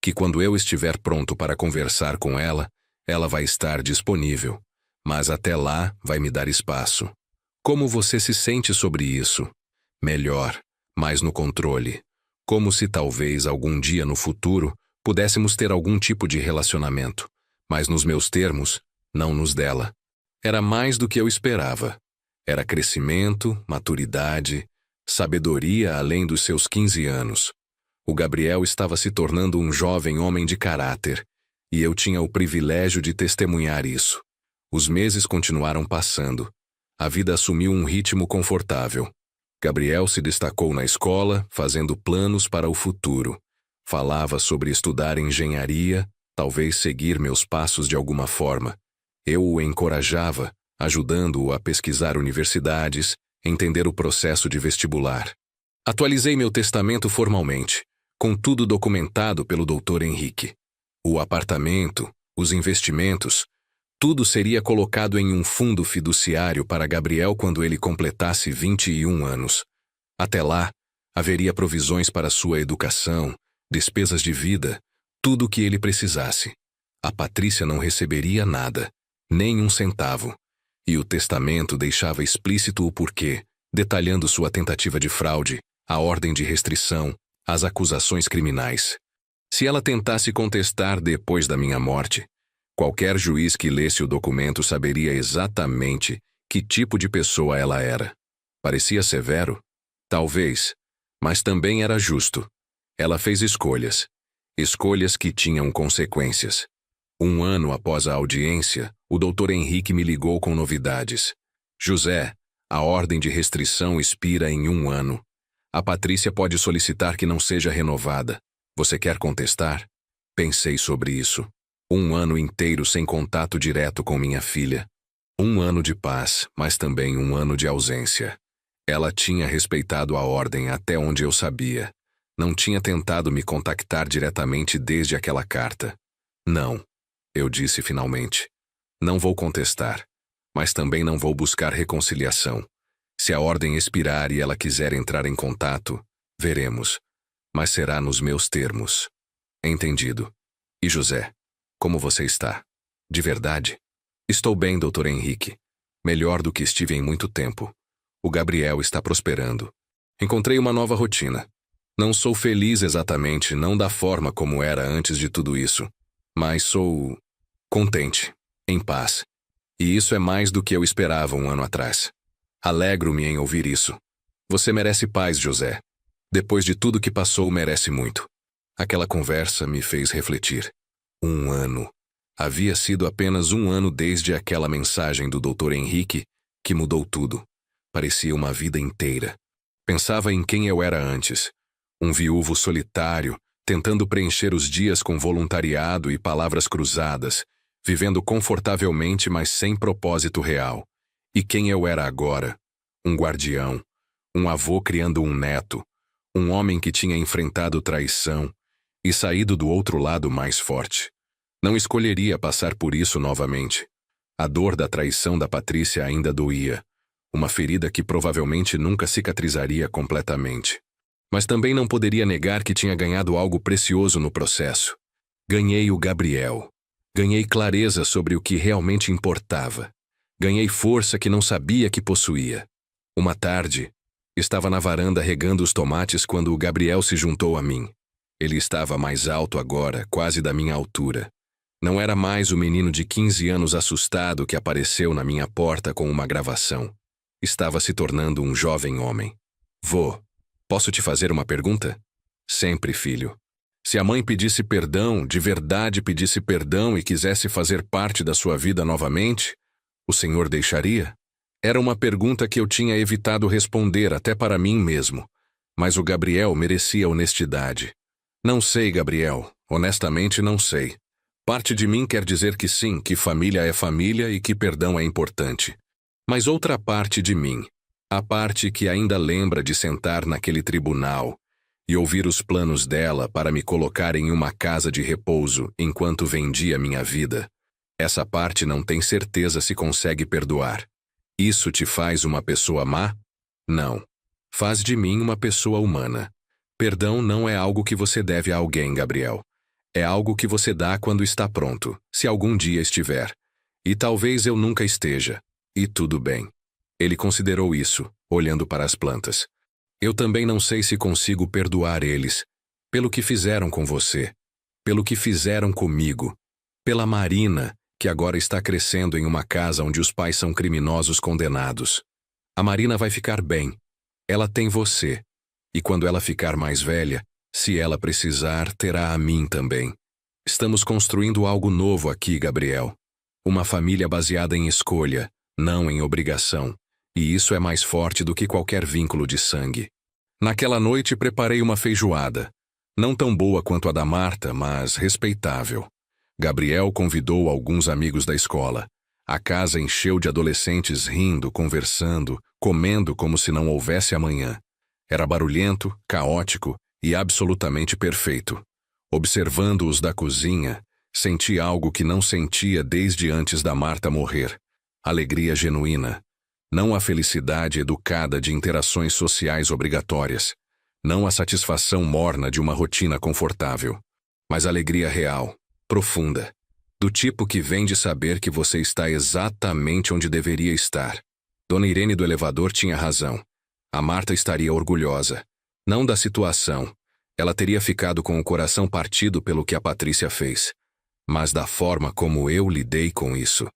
que quando eu estiver pronto para conversar com ela, ela vai estar disponível. Mas até lá vai me dar espaço. Como você se sente sobre isso? Melhor, mais no controle. Como se talvez algum dia no futuro pudéssemos ter algum tipo de relacionamento. Mas nos meus termos, não nos dela. Era mais do que eu esperava. Era crescimento, maturidade, sabedoria além dos seus 15 anos. O Gabriel estava se tornando um jovem homem de caráter, e eu tinha o privilégio de testemunhar isso. Os meses continuaram passando. A vida assumiu um ritmo confortável. Gabriel se destacou na escola, fazendo planos para o futuro. Falava sobre estudar engenharia, talvez seguir meus passos de alguma forma. Eu o encorajava, ajudando-o a pesquisar universidades, entender o processo de vestibular. Atualizei meu testamento formalmente, com tudo documentado pelo Dr. Henrique. O apartamento, os investimentos, tudo seria colocado em um fundo fiduciário para Gabriel quando ele completasse 21 anos. Até lá, haveria provisões para sua educação, despesas de vida, tudo o que ele precisasse. A Patrícia não receberia nada, nem um centavo. E o testamento deixava explícito o porquê, detalhando sua tentativa de fraude, a ordem de restrição, as acusações criminais. Se ela tentasse contestar depois da minha morte, qualquer juiz que lesse o documento saberia exatamente que tipo de pessoa ela era. Parecia severo? Talvez, mas também era justo. Ela fez escolhas. Escolhas que tinham consequências. 1 ano após a audiência, o Dr. Henrique me ligou com novidades. José, a ordem de restrição expira em 1 ano. A Patrícia pode solicitar que não seja renovada. Você quer contestar? Pensei sobre isso. 1 ano inteiro sem contato direto com minha filha. Um ano de paz, mas também um ano de ausência. Ela tinha respeitado a ordem até onde eu sabia. Não tinha tentado me contactar diretamente desde aquela carta. Não, eu disse finalmente. Não vou contestar, mas também não vou buscar reconciliação. Se a ordem expirar e ela quiser entrar em contato, veremos. Mas será nos meus termos. Entendido. E José, como você está? De verdade? Estou bem, Dr. Henrique. Melhor do que estive em muito tempo. O Gabriel está prosperando. Encontrei uma nova rotina. Não sou feliz exatamente, não da forma como era antes de tudo isso. Mas sou contente, em paz. E isso é mais do que eu esperava um ano atrás. Alegro-me em ouvir isso. Você merece paz, José. Depois de tudo que passou, merece muito. Aquela conversa me fez refletir. Um ano. Havia sido apenas um ano desde aquela mensagem do Dr. Henrique que mudou tudo. Parecia uma vida inteira. Pensava em quem eu era antes. Um viúvo solitário, tentando preencher os dias com voluntariado e palavras cruzadas, vivendo confortavelmente, mas sem propósito real. E quem eu era agora? Um guardião, um avô criando um neto, um homem que tinha enfrentado traição e saído do outro lado mais forte. Não escolheria passar por isso novamente. A dor da traição da Patrícia ainda doía, uma ferida que provavelmente nunca cicatrizaria completamente. Mas também não poderia negar que tinha ganhado algo precioso no processo. Ganhei o Gabriel. Ganhei clareza sobre o que realmente importava. Ganhei força que não sabia que possuía. Uma tarde, estava na varanda regando os tomates quando o Gabriel se juntou a mim. Ele estava mais alto agora, quase da minha altura. Não era mais o menino de 15 anos assustado que apareceu na minha porta com uma gravação. Estava se tornando um jovem homem. Vô, posso te fazer uma pergunta? Sempre, filho. Se a mãe pedisse perdão, de verdade pedisse perdão e quisesse fazer parte da sua vida novamente, o senhor deixaria? Era uma pergunta que eu tinha evitado responder até para mim mesmo. Mas o Gabriel merecia honestidade. Não sei, Gabriel. Honestamente, não sei. Parte de mim quer dizer que sim, que família é família e que perdão é importante. Mas outra parte de mim, a parte que ainda lembra de sentar naquele tribunal e ouvir os planos dela para me colocar em uma casa de repouso enquanto vendia minha vida, essa parte não tem certeza se consegue perdoar. Isso te faz uma pessoa má? Não. Faz de mim uma pessoa humana. Perdão não é algo que você deve a alguém, Gabriel. É algo que você dá quando está pronto, se algum dia estiver. E talvez eu nunca esteja. E tudo bem. Ele considerou isso, olhando para as plantas. Eu também não sei se consigo perdoar eles, pelo que fizeram com você, pelo que fizeram comigo, pela Marina, que agora está crescendo em uma casa onde os pais são criminosos condenados. A Marina vai ficar bem. Ela tem você. E quando ela ficar mais velha, se ela precisar, terá a mim também. Estamos construindo algo novo aqui, Gabriel. Uma família baseada em escolha, não em obrigação. E isso é mais forte do que qualquer vínculo de sangue. Naquela noite preparei uma feijoada. Não tão boa quanto a da Marta, mas respeitável. Gabriel convidou alguns amigos da escola. A casa encheu de adolescentes rindo, conversando, comendo como se não houvesse amanhã. Era barulhento, caótico e absolutamente perfeito. Observando-os da cozinha, senti algo que não sentia desde antes da Marta morrer. Alegria genuína. Não a felicidade educada de interações sociais obrigatórias. Não a satisfação morna de uma rotina confortável. Mas alegria real, profunda. Do tipo que vem de saber que você está exatamente onde deveria estar. Dona Irene do elevador tinha razão. A Marta estaria orgulhosa. Não da situação. Ela teria ficado com o coração partido pelo que a Patrícia fez. Mas da forma como eu lidei com isso.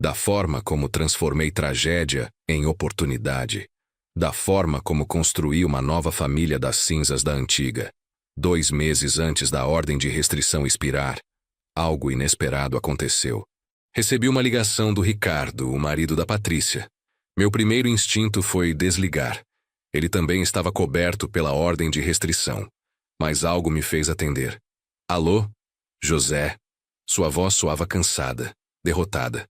Da forma como transformei tragédia em oportunidade. Da forma como construí uma nova família das cinzas da antiga. 2 meses antes da ordem de restrição expirar, algo inesperado aconteceu. Recebi uma ligação do Ricardo, o marido da Patrícia. Meu primeiro instinto foi desligar. Ele também estava coberto pela ordem de restrição. Mas algo me fez atender. Alô? José? Sua voz soava cansada, derrotada.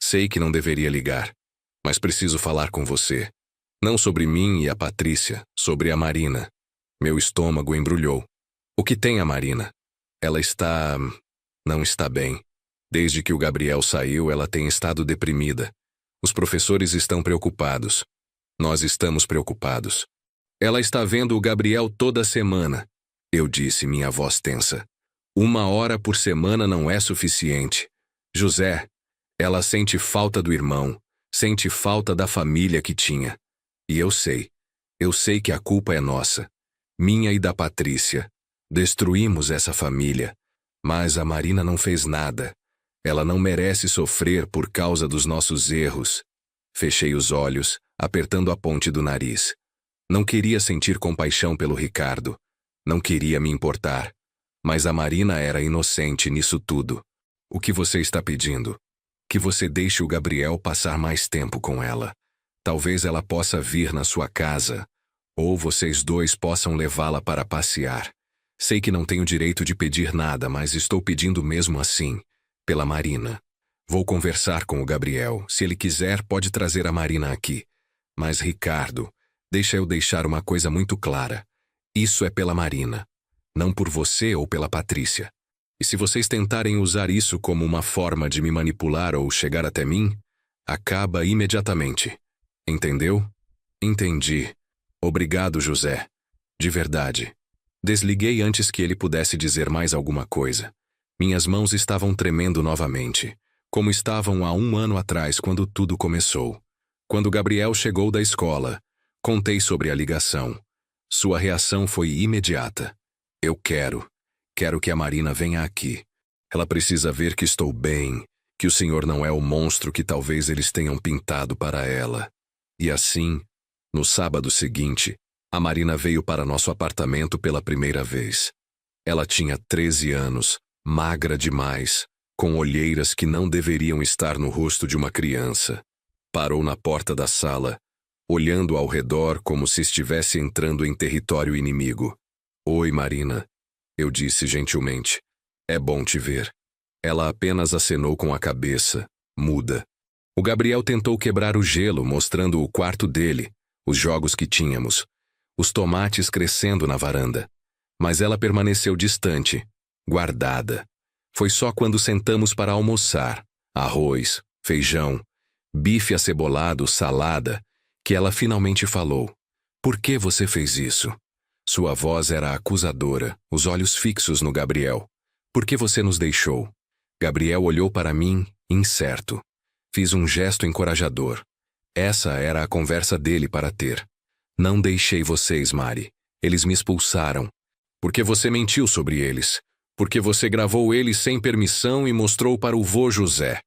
Sei que não deveria ligar, mas preciso falar com você. Não sobre mim e a Patrícia, sobre a Marina. Meu estômago embrulhou. O que tem a Marina? Ela não está bem. Desde que o Gabriel saiu, ela tem estado deprimida. Os professores estão preocupados. Nós estamos preocupados. Ela está vendo o Gabriel toda semana. Eu disse, minha voz tensa. 1 hora por semana não é suficiente. José, ela sente falta do irmão, sente falta da família que tinha. E eu sei que a culpa é nossa, minha e da Patrícia. Destruímos essa família, mas a Marina não fez nada. Ela não merece sofrer por causa dos nossos erros. Fechei os olhos, apertando a ponte do nariz. Não queria sentir compaixão pelo Ricardo. Não queria me importar. Mas a Marina era inocente nisso tudo. O que você está pedindo? Que você deixe o Gabriel passar mais tempo com ela. Talvez ela possa vir na sua casa. Ou vocês dois possam levá-la para passear. Sei que não tenho direito de pedir nada, mas estou pedindo mesmo assim. Pela Marina. Vou conversar com o Gabriel. Se ele quiser, pode trazer a Marina aqui. Mas, Ricardo, deixa eu deixar uma coisa muito clara. Isso é pela Marina. Não por você ou pela Patrícia. E se vocês tentarem usar isso como uma forma de me manipular ou chegar até mim, acaba imediatamente. Entendeu? Entendi. Obrigado, José. De verdade. Desliguei antes que ele pudesse dizer mais alguma coisa. Minhas mãos estavam tremendo novamente, como estavam há 1 ano atrás quando tudo começou. Quando Gabriel chegou da escola, contei sobre a ligação. Sua reação foi imediata. Eu quero que a Marina venha aqui. Ela precisa ver que estou bem, que o senhor não é o monstro que talvez eles tenham pintado para ela. E assim, no sábado seguinte, a Marina veio para nosso apartamento pela primeira vez. Ela tinha 13 anos, magra demais, com olheiras que não deveriam estar no rosto de uma criança. Parou na porta da sala, olhando ao redor como se estivesse entrando em território inimigo. Oi, Marina, eu disse gentilmente. É bom te ver. Ela apenas acenou com a cabeça, muda. O Gabriel tentou quebrar o gelo, mostrando o quarto dele, os jogos que tínhamos, os tomates crescendo na varanda. Mas ela permaneceu distante, guardada. Foi só quando sentamos para almoçar, arroz, feijão, bife acebolado, salada, que ela finalmente falou. Por que você fez isso? Sua voz era acusadora, os olhos fixos no Gabriel. Por que você nos deixou? Gabriel olhou para mim, incerto. Fiz um gesto encorajador. Essa era a conversa dele para ter. Não deixei vocês, Mari. Eles me expulsaram. Porque você mentiu sobre eles. Porque você gravou eles sem permissão e mostrou para o vô José.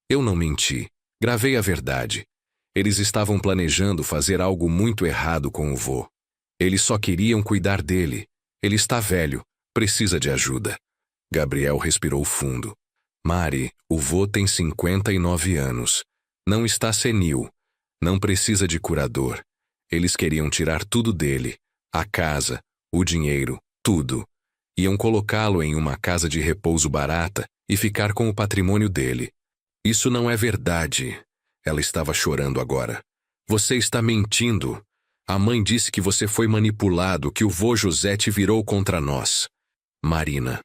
Eu não menti. Gravei a verdade. Eles estavam planejando fazer algo muito errado com o vô. Eles só queriam cuidar dele. Ele está velho, precisa de ajuda. Gabriel respirou fundo. Mari, o vô tem 59 anos. Não está senil. Não precisa de curador. Eles queriam tirar tudo dele. A casa, o dinheiro, tudo. Iam colocá-lo em uma casa de repouso barata e ficar com o patrimônio dele. Isso não é verdade. Ela estava chorando agora. Você está mentindo. A mãe disse que você foi manipulado, que o vô José te virou contra nós. Marina.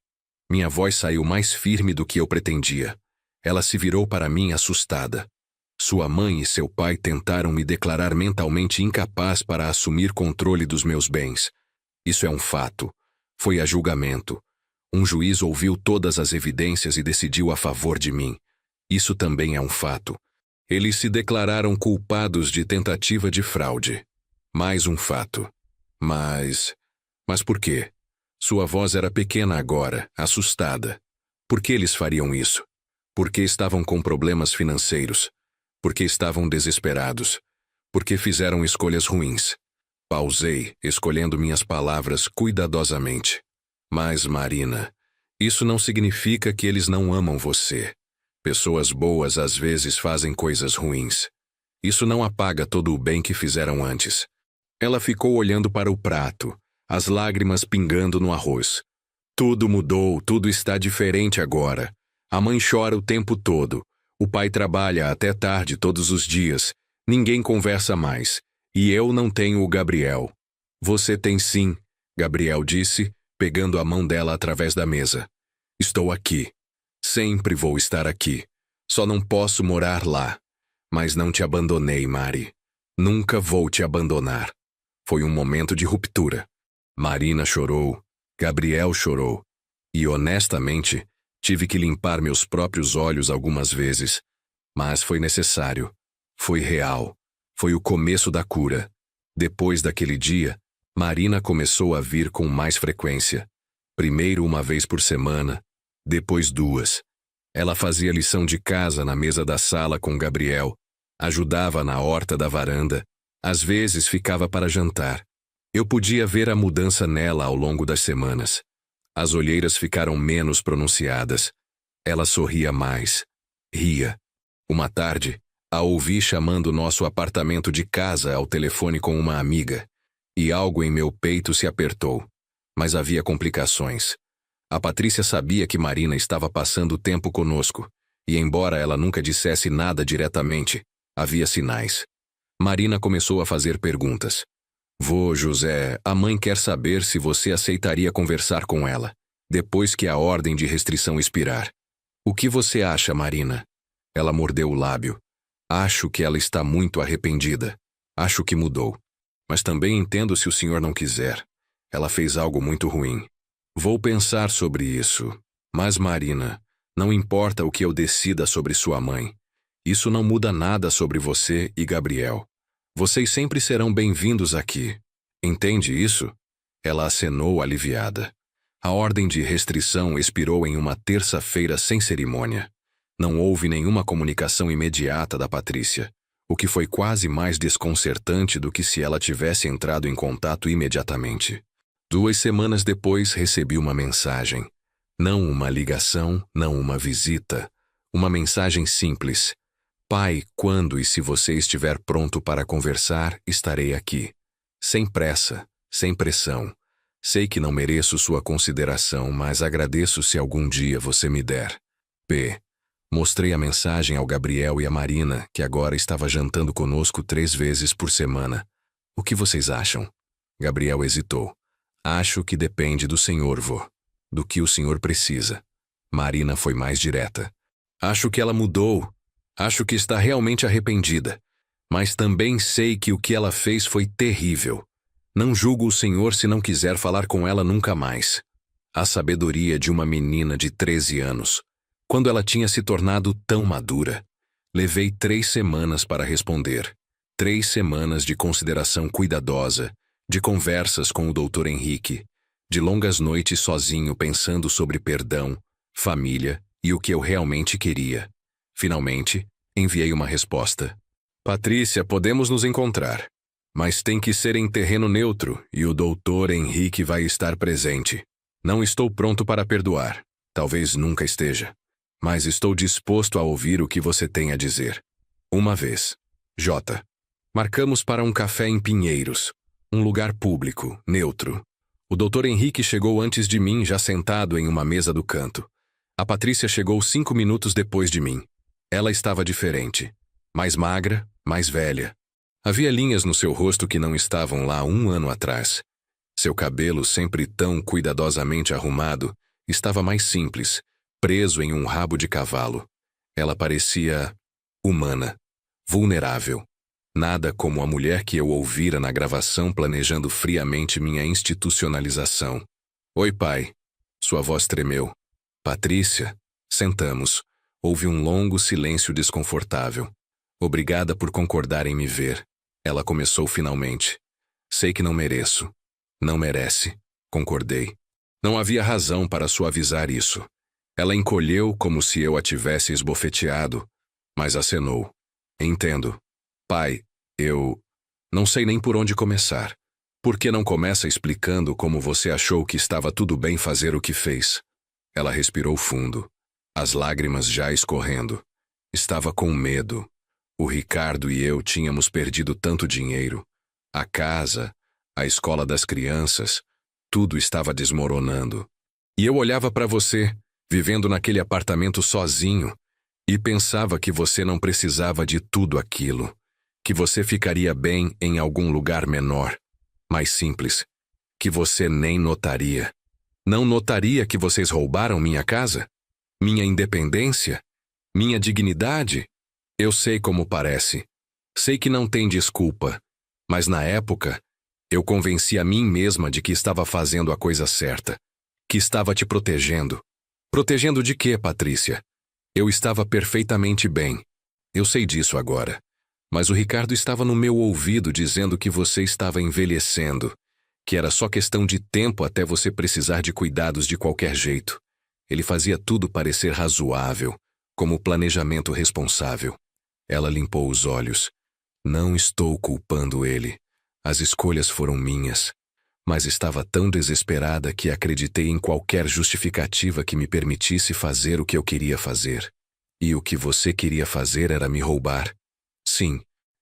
Minha voz saiu mais firme do que eu pretendia. Ela se virou para mim assustada. Sua mãe e seu pai tentaram me declarar mentalmente incapaz para assumir controle dos meus bens. Isso é um fato. Foi a julgamento. Um juiz ouviu todas as evidências e decidiu a favor de mim. Isso também é um fato. Eles se declararam culpados de tentativa de fraude. Mais um fato. Mas por quê? Sua voz era pequena agora, assustada. Por que eles fariam isso? Porque estavam com problemas financeiros. Porque estavam desesperados. Porque fizeram escolhas ruins. Pausei, escolhendo minhas palavras cuidadosamente. Mas, Marina, isso não significa que eles não amam você. Pessoas boas às vezes fazem coisas ruins. Isso não apaga todo o bem que fizeram antes. Ela ficou olhando para o prato, as lágrimas pingando no arroz. Tudo mudou, tudo está diferente agora. A mãe chora o tempo todo. O pai trabalha até tarde todos os dias. Ninguém conversa mais. E eu não tenho o Gabriel. Você tem sim, Gabriel disse, pegando a mão dela através da mesa. Estou aqui. Sempre vou estar aqui. Só não posso morar lá. Mas não te abandonei, Mari. Nunca vou te abandonar. Foi um momento de ruptura. Marina chorou. Gabriel chorou. E, honestamente, tive que limpar meus próprios olhos algumas vezes. Mas foi necessário. Foi real. Foi o começo da cura. Depois daquele dia, Marina começou a vir com mais frequência. Primeiro uma vez por semana, depois 2. Ela fazia lição de casa na mesa da sala com Gabriel, ajudava na horta da varanda, às vezes ficava para jantar. Eu podia ver a mudança nela ao longo das semanas. As olheiras ficaram menos pronunciadas. Ela sorria mais. Ria. Uma tarde, a ouvi chamando nosso apartamento de casa ao telefone com uma amiga. E algo em meu peito se apertou. Mas havia complicações. A Patrícia sabia que Marina estava passando tempo conosco, e embora ela nunca dissesse nada diretamente, havia sinais. Marina começou a fazer perguntas. Vô, José, a mãe quer saber se você aceitaria conversar com ela, depois que a ordem de restrição expirar. O que você acha, Marina? Ela mordeu o lábio. Acho que ela está muito arrependida. Acho que mudou. Mas também entendo se o senhor não quiser. Ela fez algo muito ruim. Vou pensar sobre isso. Mas, Marina, não importa o que eu decida sobre sua mãe. Isso não muda nada sobre você e Gabriel. Vocês sempre serão bem-vindos aqui. Entende isso? Ela acenou aliviada. A ordem de restrição expirou em uma terça-feira sem cerimônia. Não houve nenhuma comunicação imediata da Patrícia, o que foi quase mais desconcertante do que se ela tivesse entrado em contato imediatamente. 2 semanas depois recebi uma mensagem. Não uma ligação, não uma visita. Uma mensagem simples. Pai, quando e se você estiver pronto para conversar, estarei aqui. Sem pressa, sem pressão. Sei que não mereço sua consideração, mas agradeço se algum dia você me der. P. Mostrei a mensagem ao Gabriel e à Marina, que agora estava jantando conosco 3 vezes por semana. O que vocês acham? Gabriel hesitou. Acho que depende do senhor, vô. Do que o senhor precisa. Marina foi mais direta. Acho que ela mudou. Acho que está realmente arrependida. Mas também sei que o que ela fez foi terrível. Não julgo o senhor se não quiser falar com ela nunca mais. A sabedoria de uma menina de 13 anos. Quando ela tinha se tornado tão madura. Levei 3 semanas para responder. 3 semanas de consideração cuidadosa, de conversas com o Dr. Henrique, de longas noites sozinho pensando sobre perdão, família e o que eu realmente queria. Finalmente, enviei uma resposta. Patrícia, podemos nos encontrar. Mas tem que ser em terreno neutro e o Dr. Henrique vai estar presente. Não estou pronto para perdoar. Talvez nunca esteja. Mas estou disposto a ouvir o que você tem a dizer. Uma vez. J. Marcamos para um café em Pinheiros. Um lugar público, neutro. O Dr. Henrique chegou antes de mim, já sentado em uma mesa do canto. A Patrícia chegou 5 minutos depois de mim. Ela estava diferente. Mais magra, mais velha. Havia linhas no seu rosto que não estavam lá 1 ano atrás. Seu cabelo, sempre tão cuidadosamente arrumado, estava mais simples, preso em um rabo de cavalo. Ela parecia humana, vulnerável. Nada como a mulher que eu ouvira na gravação planejando friamente minha institucionalização. Oi, pai. Sua voz tremeu. Patrícia. Sentamos. Houve um longo silêncio desconfortável. Obrigada por concordar em me ver. Ela começou finalmente. Sei que não mereço. Não merece. Concordei. Não havia razão para suavizar isso. Ela encolheu como se eu a tivesse esbofeteado, mas acenou. Entendo. Pai, eu não sei nem por onde começar. Por que não começa explicando como você achou que estava tudo bem fazer o que fez? Ela respirou fundo, as lágrimas já escorrendo. Estava com medo. O Ricardo e eu tínhamos perdido tanto dinheiro. A casa, a escola das crianças, tudo estava desmoronando. E eu olhava para você, vivendo naquele apartamento sozinho, E pensava que você não precisava de tudo aquilo. Que você ficaria bem em algum lugar menor, mais simples. Que você nem notaria. Não notaria que vocês roubaram minha casa? Minha independência? Minha dignidade? Eu sei como parece. Sei que não tem desculpa. Mas na época, eu convenci a mim mesma de que estava fazendo a coisa certa. Que estava te protegendo. Protegendo de quê, Patrícia? Eu estava perfeitamente bem. Eu sei disso agora. Mas o Ricardo estava no meu ouvido dizendo que você estava envelhecendo. Que era só questão de tempo até você precisar de cuidados de qualquer jeito. Ele fazia tudo parecer razoável, como planejamento responsável. Ela limpou os olhos. Não estou culpando ele. As escolhas foram minhas. Mas estava tão desesperada que acreditei em qualquer justificativa que me permitisse fazer o que eu queria fazer. E o que você queria fazer era me roubar. Sim,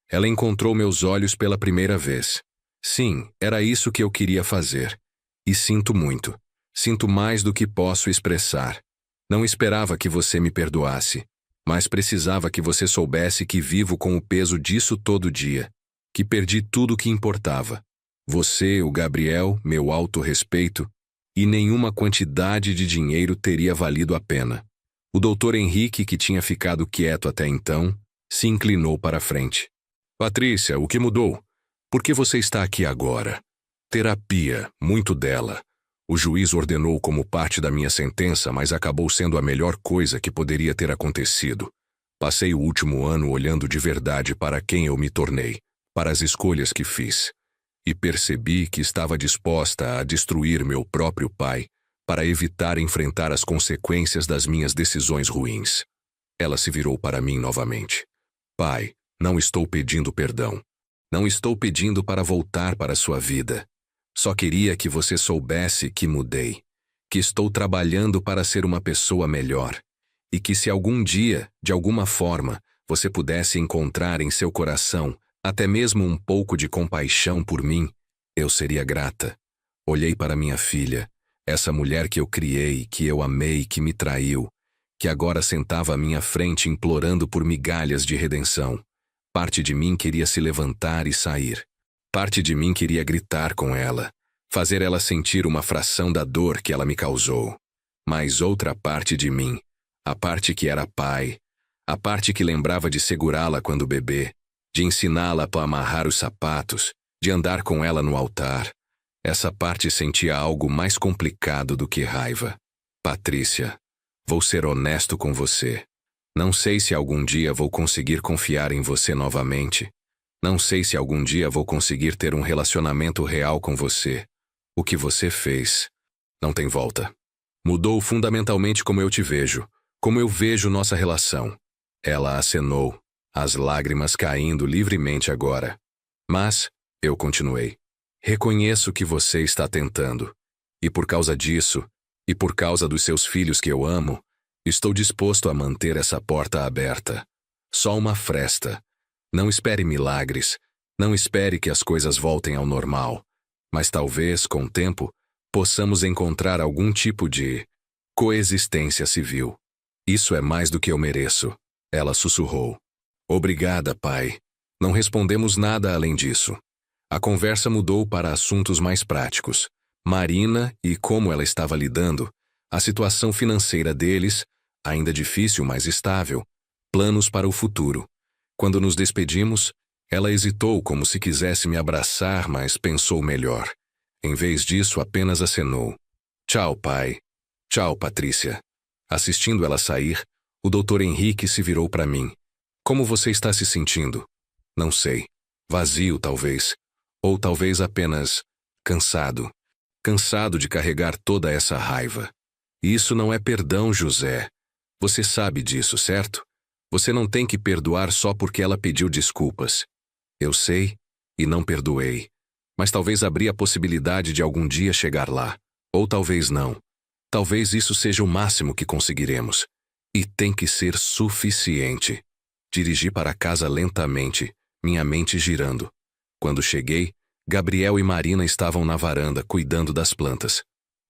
ela encontrou meus olhos pela primeira vez. Sim, era isso que eu queria fazer. E sinto muito. Sinto mais do que posso expressar. Não esperava que você me perdoasse, mas precisava que você soubesse que vivo com o peso disso todo dia. Que perdi tudo o que importava. Você, o Gabriel, meu autorrespeito, e nenhuma quantidade de dinheiro teria valido a pena. O Dr. Henrique, que tinha ficado quieto até então, se inclinou para a frente. Patrícia, o que mudou? Por que você está aqui agora? Terapia, muito dela. O juiz ordenou como parte da minha sentença, mas acabou sendo a melhor coisa que poderia ter acontecido. Passei o último ano olhando de verdade para quem eu me tornei, para as escolhas que fiz. E percebi que estava disposta a destruir meu próprio pai para evitar enfrentar as consequências das minhas decisões ruins. Ela se virou para mim novamente. Pai, não estou pedindo perdão. Não estou pedindo para voltar para sua vida. Só queria que você soubesse que mudei, que estou trabalhando para ser uma pessoa melhor, e que se algum dia, de alguma forma, você pudesse encontrar em seu coração até mesmo um pouco de compaixão por mim, eu seria grata. Olhei para minha filha, essa mulher que eu criei, que eu amei, que me traiu, que agora sentava à minha frente implorando por migalhas de redenção. Parte de mim queria se levantar e sair. Parte de mim queria gritar com ela, fazer ela sentir uma fração da dor que ela me causou. Mas outra parte de mim, a parte que era pai, a parte que lembrava de segurá-la quando bebê, de ensiná-la a amarrar os sapatos, de andar com ela no altar. Essa parte sentia algo mais complicado do que raiva. Patrícia, vou ser honesto com você. Não sei se algum dia vou conseguir confiar em você novamente. Não sei se algum dia vou conseguir ter um relacionamento real com você. O que você fez não tem volta. Mudou fundamentalmente como eu te vejo, como eu vejo nossa relação. Ela acenou, as lágrimas caindo livremente agora. Mas, eu continuei. Reconheço que você está tentando. E por causa disso, e por causa dos seus filhos que eu amo, estou disposto a manter essa porta aberta. Só uma fresta. Não espere milagres. Não espere que as coisas voltem ao normal. Mas talvez, com o tempo, possamos encontrar algum tipo de coexistência civil. Isso é mais do que eu mereço. Ela sussurrou. Obrigada, pai. Não respondemos nada além disso. A conversa mudou para assuntos mais práticos. Marina e como ela estava lidando, a situação financeira deles, ainda difícil, mas estável, planos para o futuro. Quando nos despedimos, ela hesitou como se quisesse me abraçar, mas pensou melhor. Em vez disso, apenas acenou. Tchau, pai. Tchau, Patrícia. Assistindo ela sair, o Dr. Henrique se virou para mim. Como você está se sentindo? Não sei. Vazio, talvez. Ou talvez apenas cansado. Cansado de carregar toda essa raiva. Isso não é perdão, José. Você sabe disso, certo? Você não tem que perdoar só porque ela pediu desculpas. Eu sei e não perdoei. Mas talvez abri a possibilidade de algum dia chegar lá. Ou talvez não. Talvez isso seja o máximo que conseguiremos. E tem que ser suficiente. Dirigi para casa lentamente, minha mente girando. Quando cheguei, Gabriel e Marina estavam na varanda cuidando das plantas.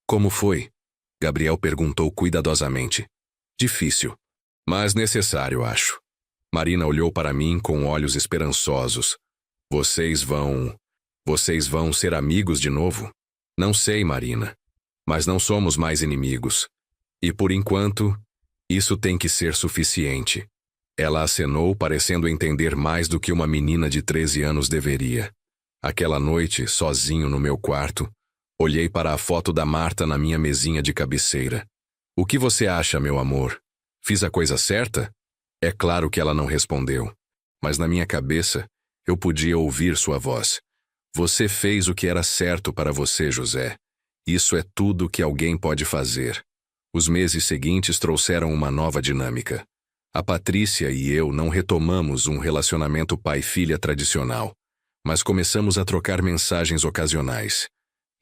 Como foi? Gabriel perguntou cuidadosamente. Difícil. Mas necessário, acho. Marina olhou para mim com olhos esperançosos. Vocês vão ser amigos de novo? Não sei, Marina. Mas não somos mais inimigos. E por enquanto, isso tem que ser suficiente. Ela acenou, parecendo entender mais do que uma menina de 13 anos deveria. Aquela noite, sozinho no meu quarto, olhei para a foto da Marta na minha mesinha de cabeceira. O que você acha, meu amor? Fiz a coisa certa? É claro que ela não respondeu. Mas na minha cabeça, eu podia ouvir sua voz. Você fez o que era certo para você, José. Isso é tudo que alguém pode fazer. Os meses seguintes trouxeram uma nova dinâmica. A Patrícia e eu não retomamos um relacionamento pai-filha tradicional, mas começamos a trocar mensagens ocasionais.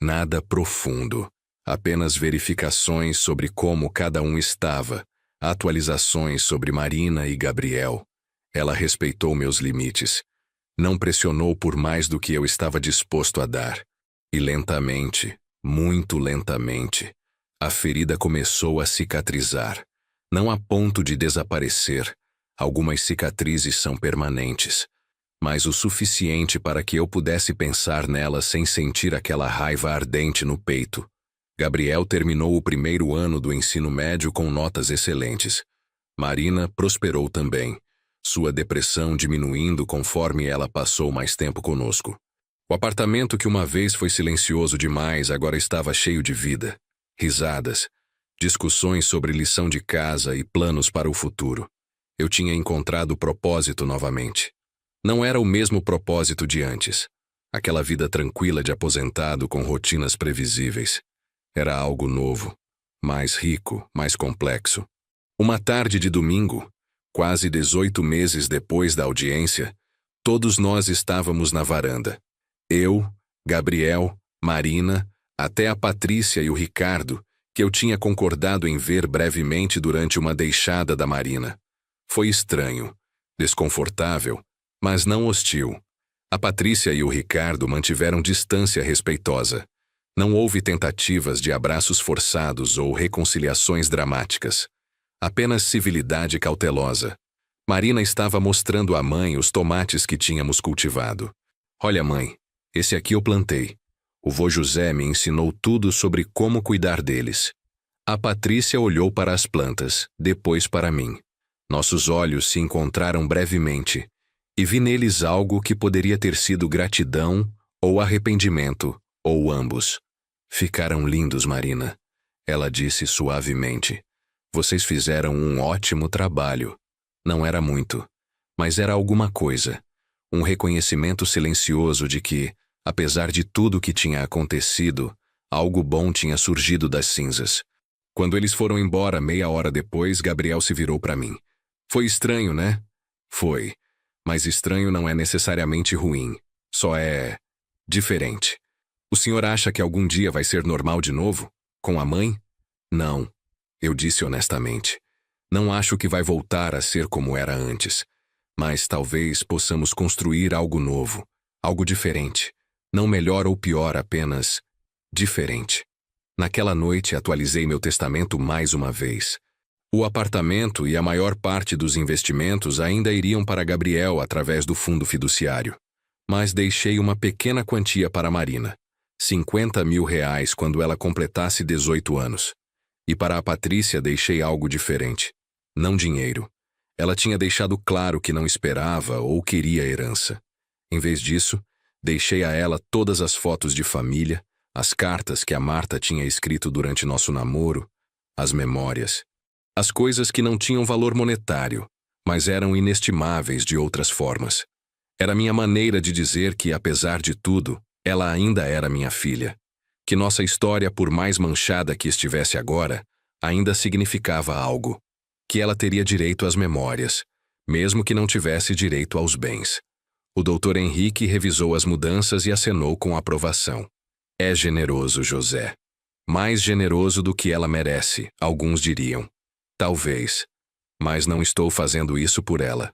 Nada profundo, apenas verificações sobre como cada um estava, atualizações sobre Marina e Gabriel. Ela respeitou meus limites. Não pressionou por mais do que eu estava disposto a dar. E lentamente, muito lentamente, a ferida começou a cicatrizar. Não a ponto de desaparecer. Algumas cicatrizes são permanentes. Mas o suficiente para que eu pudesse pensar nela sem sentir aquela raiva ardente no peito. Gabriel terminou o primeiro ano do ensino médio com notas excelentes. Marina prosperou também, sua depressão diminuindo conforme ela passou mais tempo conosco. O apartamento que uma vez foi silencioso demais agora estava cheio de vida, risadas, discussões sobre lição de casa e planos para o futuro. Eu tinha encontrado o propósito novamente. Não era o mesmo propósito de antes. Aquela vida tranquila de aposentado com rotinas previsíveis. Era algo novo, mais rico, mais complexo. Uma tarde de domingo, quase 18 meses depois da audiência, todos nós estávamos na varanda. Eu, Gabriel, Marina, até a Patrícia e o Ricardo, que eu tinha concordado em ver brevemente durante uma deixada da Marina. Foi estranho, desconfortável, mas não hostil. A Patrícia e o Ricardo mantiveram distância respeitosa. Não houve tentativas de abraços forçados ou reconciliações dramáticas. Apenas civilidade cautelosa. Marina estava mostrando à mãe os tomates que tínhamos cultivado. Olha, mãe, esse aqui eu plantei. O vô José me ensinou tudo sobre como cuidar deles. A Patrícia olhou para as plantas, depois para mim. Nossos olhos se encontraram brevemente, e vi neles algo que poderia ter sido gratidão ou arrependimento, ou ambos. Ficaram lindos, Marina. Ela disse suavemente. Vocês fizeram um ótimo trabalho. Não era muito, mas era alguma coisa. Um reconhecimento silencioso de que, apesar de tudo que tinha acontecido, algo bom tinha surgido das cinzas. Quando eles foram embora meia hora depois, Gabriel se virou para mim. Foi estranho, né? Foi. Mas estranho não é necessariamente ruim. Só é diferente. O senhor acha que algum dia vai ser normal de novo? Com a mãe? Não. Eu disse honestamente. Não acho que vai voltar a ser como era antes. Mas talvez possamos construir algo novo. Algo diferente. Não melhor ou pior, apenas diferente. Naquela noite atualizei meu testamento mais uma vez. O apartamento e a maior parte dos investimentos ainda iriam para Gabriel através do fundo fiduciário. Mas deixei uma pequena quantia para Marina. 50 mil reais quando ela completasse 18 anos. E para a Patrícia deixei algo diferente. Não dinheiro. Ela tinha deixado claro que não esperava ou queria herança. Em vez disso, deixei a ela todas as fotos de família, as cartas que a Marta tinha escrito durante nosso namoro, as memórias. As coisas que não tinham valor monetário, mas eram inestimáveis de outras formas. Era minha maneira de dizer que, apesar de tudo, ela ainda era minha filha. Que nossa história, por mais manchada que estivesse agora, ainda significava algo. Que ela teria direito às memórias, mesmo que não tivesse direito aos bens. O Dr. Henrique revisou as mudanças e acenou com aprovação. É generoso, José. Mais generoso do que ela merece, alguns diriam. Talvez. Mas não estou fazendo isso por ela.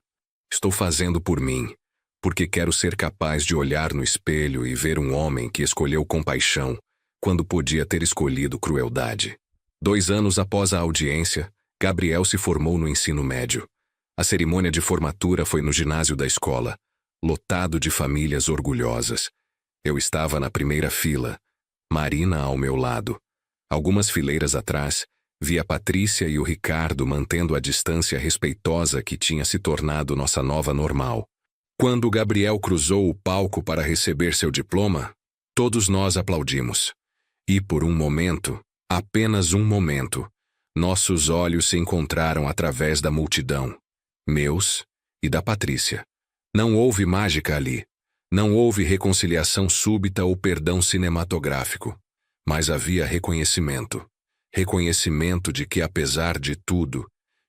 Estou fazendo por mim, porque quero ser capaz de olhar no espelho e ver um homem que escolheu compaixão, quando podia ter escolhido crueldade. 2 anos após a audiência, Gabriel se formou no ensino médio. A cerimônia de formatura foi no ginásio da escola, lotado de famílias orgulhosas. Eu estava na primeira fila, Marina ao meu lado. Algumas fileiras atrás, vi a Patrícia e o Ricardo mantendo a distância respeitosa que tinha se tornado nossa nova normal. Quando Gabriel cruzou o palco para receber seu diploma, todos nós aplaudimos. E por um momento, apenas um momento, nossos olhos se encontraram através da multidão, meus e da Patrícia. Não houve mágica ali. Não houve reconciliação súbita ou perdão cinematográfico. Mas havia reconhecimento. Reconhecimento de que, apesar de tudo,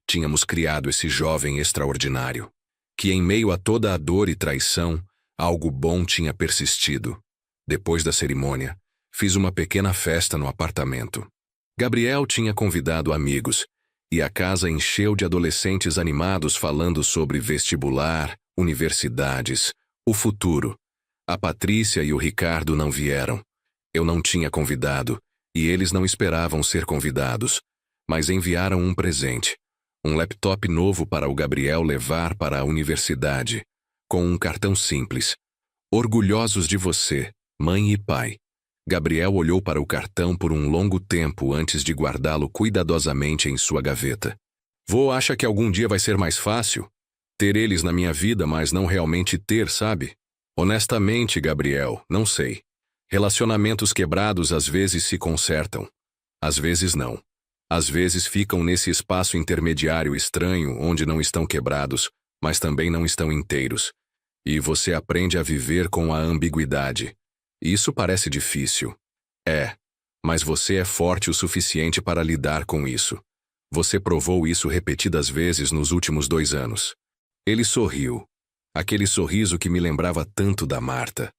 tínhamos criado esse jovem extraordinário. Que em meio a toda a dor e traição, algo bom tinha persistido. Depois da cerimônia, fiz uma pequena festa no apartamento. Gabriel tinha convidado amigos, e a casa encheu de adolescentes animados falando sobre vestibular, universidades, o futuro. A Patrícia e o Ricardo não vieram. Eu não tinha convidado, e eles não esperavam ser convidados, mas enviaram um presente. Um laptop novo para o Gabriel levar para a universidade, com um cartão simples. Orgulhosos de você, mãe e pai. Gabriel olhou para o cartão por um longo tempo antes de guardá-lo cuidadosamente em sua gaveta. Vô acha que algum dia vai ser mais fácil? Ter eles na minha vida, mas não realmente ter, sabe? Honestamente, Gabriel, não sei. Relacionamentos quebrados às vezes se consertam. Às vezes não. Às vezes ficam nesse espaço intermediário estranho onde não estão quebrados, mas também não estão inteiros. E você aprende a viver com a ambiguidade. Isso parece difícil. É, mas você é forte o suficiente para lidar com isso. Você provou isso repetidas vezes nos últimos 2 anos. Ele sorriu. Aquele sorriso que me lembrava tanto da Marta.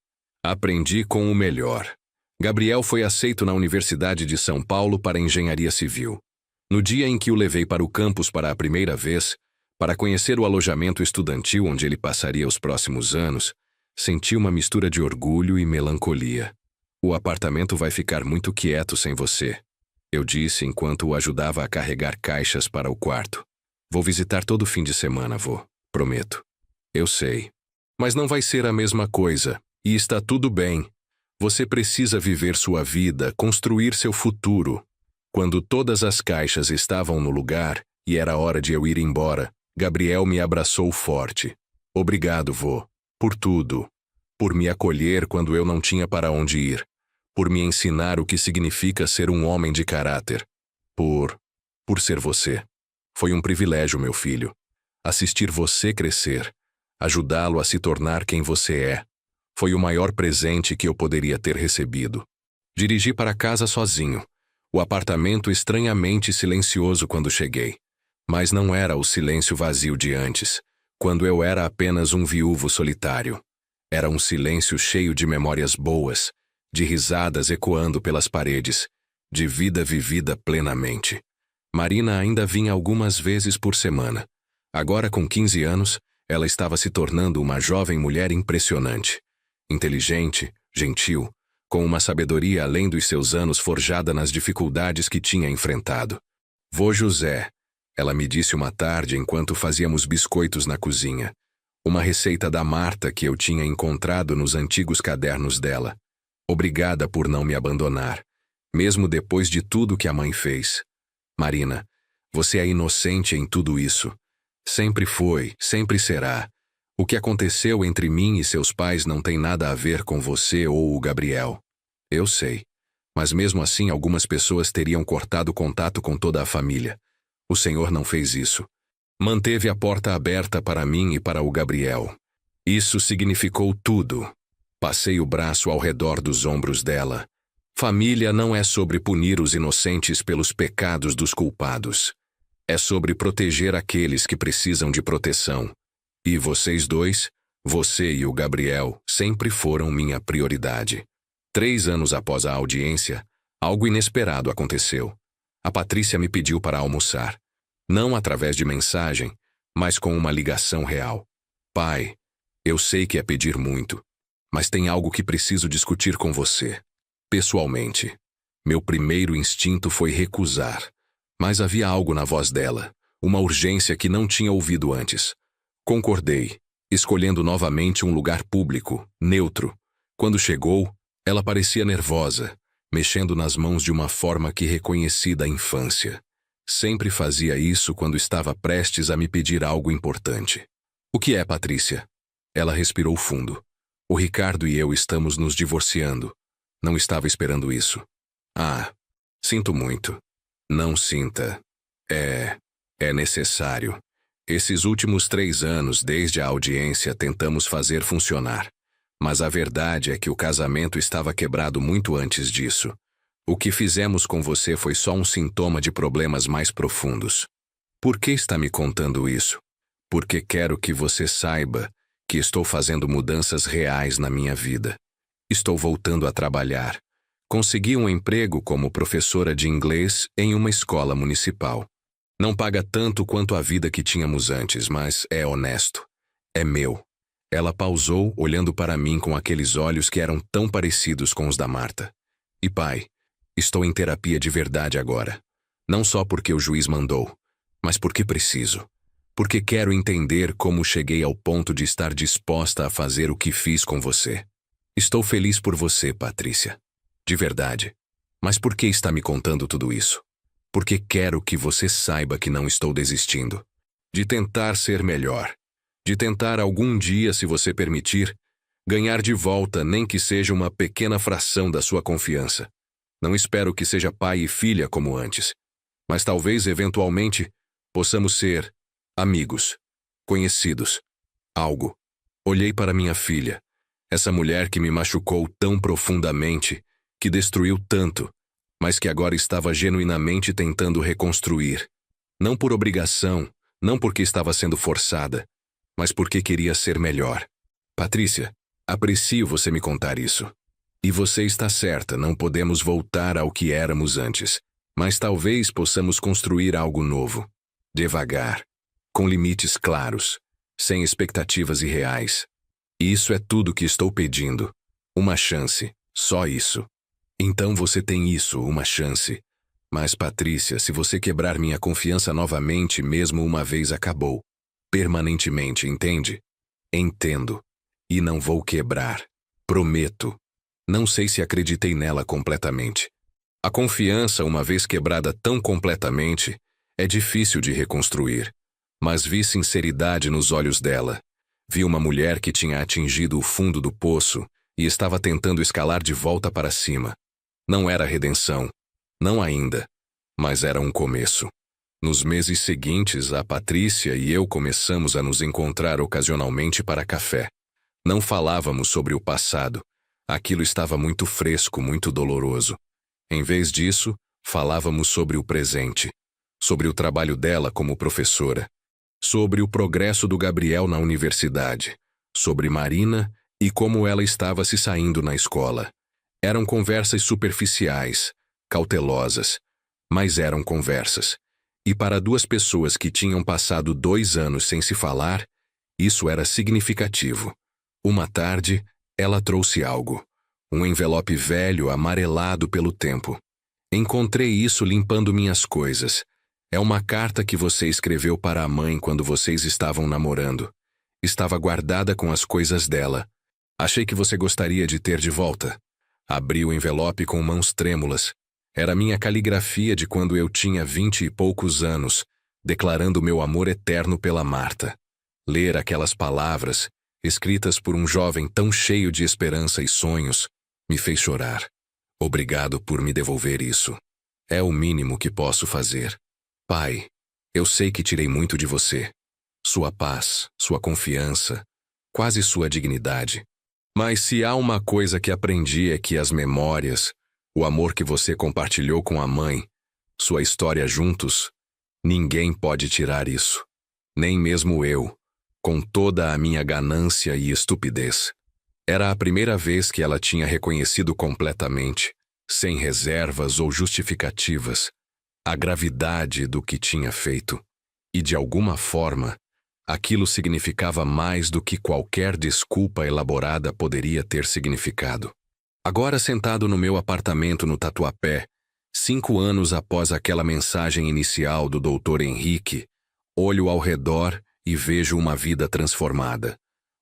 Aprendi com o melhor. Gabriel foi aceito na Universidade de São Paulo para Engenharia Civil. No dia em que o levei para o campus para a primeira vez, para conhecer o alojamento estudantil onde ele passaria os próximos anos, senti uma mistura de orgulho e melancolia. O apartamento vai ficar muito quieto sem você, eu disse enquanto o ajudava a carregar caixas para o quarto. Vou visitar todo fim de semana, vô, prometo. Eu sei. Mas não vai ser a mesma coisa, e está tudo bem. Você precisa viver sua vida, construir seu futuro. Quando todas as caixas estavam no lugar, e era hora de eu ir embora, Gabriel me abraçou forte. Obrigado, vô, por tudo. Por me acolher quando eu não tinha para onde ir. Por me ensinar o que significa ser um homem de caráter. Por ser você. Foi um privilégio, meu filho. Assistir você crescer. Ajudá-lo a se tornar quem você é. Foi o maior presente que eu poderia ter recebido. Dirigi para casa sozinho. O apartamento estranhamente silencioso quando cheguei. Mas não era o silêncio vazio de antes, quando eu era apenas um viúvo solitário. Era um silêncio cheio de memórias boas, de risadas ecoando pelas paredes, de vida vivida plenamente. Marina ainda vinha algumas vezes por semana. Agora, com 15 anos, ela estava se tornando uma jovem mulher impressionante. Inteligente, gentil, com uma sabedoria além dos seus anos forjada nas dificuldades que tinha enfrentado. Vô José, ela me disse uma tarde enquanto fazíamos biscoitos na cozinha. Uma receita da Marta que eu tinha encontrado nos antigos cadernos dela. Obrigada por não me abandonar, mesmo depois de tudo que a mãe fez. Marina, você é inocente em tudo isso. Sempre foi, sempre será. O que aconteceu entre mim e seus pais não tem nada a ver com você ou o Gabriel. Eu sei. Mas mesmo assim algumas pessoas teriam cortado contato com toda a família. O Senhor não fez isso. Manteve a porta aberta para mim e para o Gabriel. Isso significou tudo. Passei o braço ao redor dos ombros dela. Família não é sobre punir os inocentes pelos pecados dos culpados. É sobre proteger aqueles que precisam de proteção. E vocês dois, você e o Gabriel, sempre foram minha prioridade. 3 anos após a audiência, algo inesperado aconteceu. A Patrícia me pediu para almoçar. Não através de mensagem, mas com uma ligação real. Pai, eu sei que é pedir muito, mas tem algo que preciso discutir com você. Pessoalmente, meu primeiro instinto foi recusar. Mas havia algo na voz dela, uma urgência que não tinha ouvido antes. Concordei, escolhendo novamente um lugar público, neutro. Quando chegou, ela parecia nervosa, mexendo nas mãos de uma forma que reconheci da infância. Sempre fazia isso quando estava prestes a me pedir algo importante. O que é, Patrícia? Ela respirou fundo. O Ricardo e eu estamos nos divorciando. Não estava esperando isso. Ah, sinto muito. Não sinta. É necessário. Esses últimos 3 anos, desde a audiência, tentamos fazer funcionar. Mas a verdade é que o casamento estava quebrado muito antes disso. O que fizemos com você foi só um sintoma de problemas mais profundos. Por que está me contando isso? Porque quero que você saiba que estou fazendo mudanças reais na minha vida. Estou voltando a trabalhar. Consegui um emprego como professora de inglês em uma escola municipal. Não paga tanto quanto a vida que tínhamos antes, mas é honesto. É meu. Ela pausou, olhando para mim com aqueles olhos que eram tão parecidos com os da Marta. E pai, estou em terapia de verdade agora. Não só porque o juiz mandou, mas porque preciso. Porque quero entender como cheguei ao ponto de estar disposta a fazer o que fiz com você. Estou feliz por você, Patrícia. De verdade. Mas por que está me contando tudo isso? Porque quero que você saiba que não estou desistindo. De tentar ser melhor. De tentar algum dia, se você permitir, ganhar de volta nem que seja uma pequena fração da sua confiança. Não espero que seja pai e filha como antes. Mas talvez, eventualmente, possamos ser amigos, conhecidos, algo. Olhei para minha filha, essa mulher que me machucou tão profundamente, que destruiu tanto, mas que agora estava genuinamente tentando reconstruir. Não por obrigação, não porque estava sendo forçada, mas porque queria ser melhor. Patrícia, aprecio você me contar isso. E você está certa, não podemos voltar ao que éramos antes, mas talvez possamos construir algo novo. Devagar. Com limites claros, sem expectativas irreais. Isso é tudo que estou pedindo. Uma chance, só isso. Então você tem isso, uma chance. Mas, Patrícia, se você quebrar minha confiança novamente, mesmo uma vez acabou. Permanentemente, entende? Entendo. E não vou quebrar. Prometo. Não sei se acreditei nela completamente. A confiança, uma vez quebrada tão completamente, é difícil de reconstruir. Mas vi sinceridade nos olhos dela. Vi uma mulher que tinha atingido o fundo do poço e estava tentando escalar de volta para cima. Não era redenção. Não ainda. Mas era um começo. Nos meses seguintes, a Patrícia e eu começamos a nos encontrar ocasionalmente para café. Não falávamos sobre o passado. Aquilo estava muito fresco, muito doloroso. Em vez disso, falávamos sobre o presente. Sobre o trabalho dela como professora. Sobre o progresso do Gabriel na universidade, sobre Marina e como ela estava se saindo na escola. Eram conversas superficiais, cautelosas, mas eram conversas. E para 2 pessoas que tinham passado 2 anos sem se falar, isso era significativo. Uma tarde, ela trouxe algo. Um envelope velho, amarelado pelo tempo. Encontrei isso limpando minhas coisas. É uma carta que você escreveu para a mãe quando vocês estavam namorando. Estava guardada com as coisas dela. Achei que você gostaria de ter de volta. Abri o envelope com mãos trêmulas. Era minha caligrafia de quando eu tinha 20 e poucos anos, declarando meu amor eterno pela Marta. Ler aquelas palavras, escritas por um jovem tão cheio de esperança e sonhos, me fez chorar. Obrigado por me devolver isso. É o mínimo que posso fazer. Pai, eu sei que tirei muito de você. Sua paz, sua confiança, quase sua dignidade. Mas se há uma coisa que aprendi é que as memórias, o amor que você compartilhou com a mãe, sua história juntos, ninguém pode tirar isso. Nem mesmo eu, com toda a minha ganância e estupidez. Era a primeira vez que ela tinha reconhecido completamente, sem reservas ou justificativas, a gravidade do que tinha feito. E de alguma forma, aquilo significava mais do que qualquer desculpa elaborada poderia ter significado. Agora sentado no meu apartamento no Tatuapé, 5 anos após aquela mensagem inicial do Dr. Henrique, olho ao redor e vejo uma vida transformada.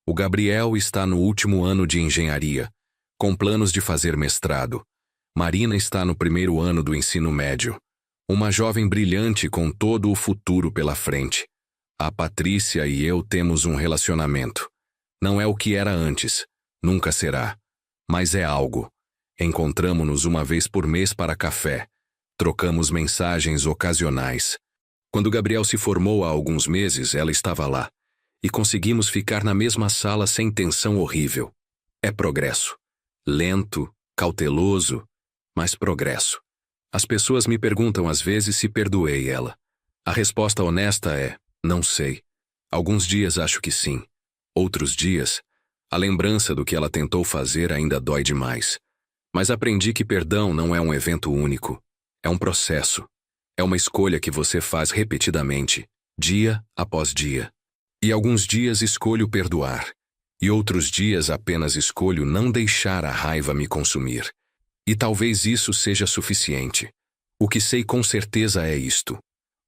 O Gabriel está no último ano de engenharia, com planos de fazer mestrado. Marina está no primeiro ano do ensino médio. Uma jovem brilhante com todo o futuro pela frente. A Patrícia e eu temos um relacionamento. Não é o que era antes, nunca será. Mas é algo. Encontramo-nos uma vez por mês para café. Trocamos mensagens ocasionais. Quando Gabriel se formou há alguns meses, ela estava lá. E conseguimos ficar na mesma sala sem tensão horrível. É progresso. Lento, cauteloso, mas progresso. As pessoas me perguntam às vezes se perdoei ela. A resposta honesta é, não sei. Alguns dias acho que sim. Outros dias, a lembrança do que ela tentou fazer ainda dói demais. Mas aprendi que perdão não é um evento único. É um processo. É uma escolha que você faz repetidamente, dia após dia. E alguns dias escolho perdoar. E outros dias apenas escolho não deixar a raiva me consumir. E talvez isso seja suficiente. O que sei com certeza é isto.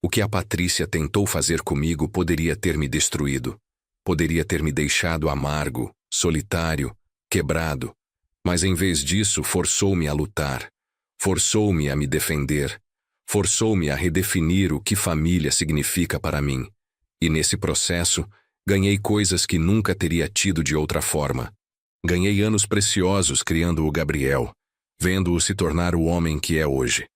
O que a Patrícia tentou fazer comigo poderia ter me destruído. Poderia ter me deixado amargo, solitário, quebrado. Mas em vez disso, forçou-me a lutar. Forçou-me a me defender. Forçou-me a redefinir o que família significa para mim. E nesse processo, ganhei coisas que nunca teria tido de outra forma. Ganhei anos preciosos criando o Gabriel, vendo-o se tornar o homem que é hoje.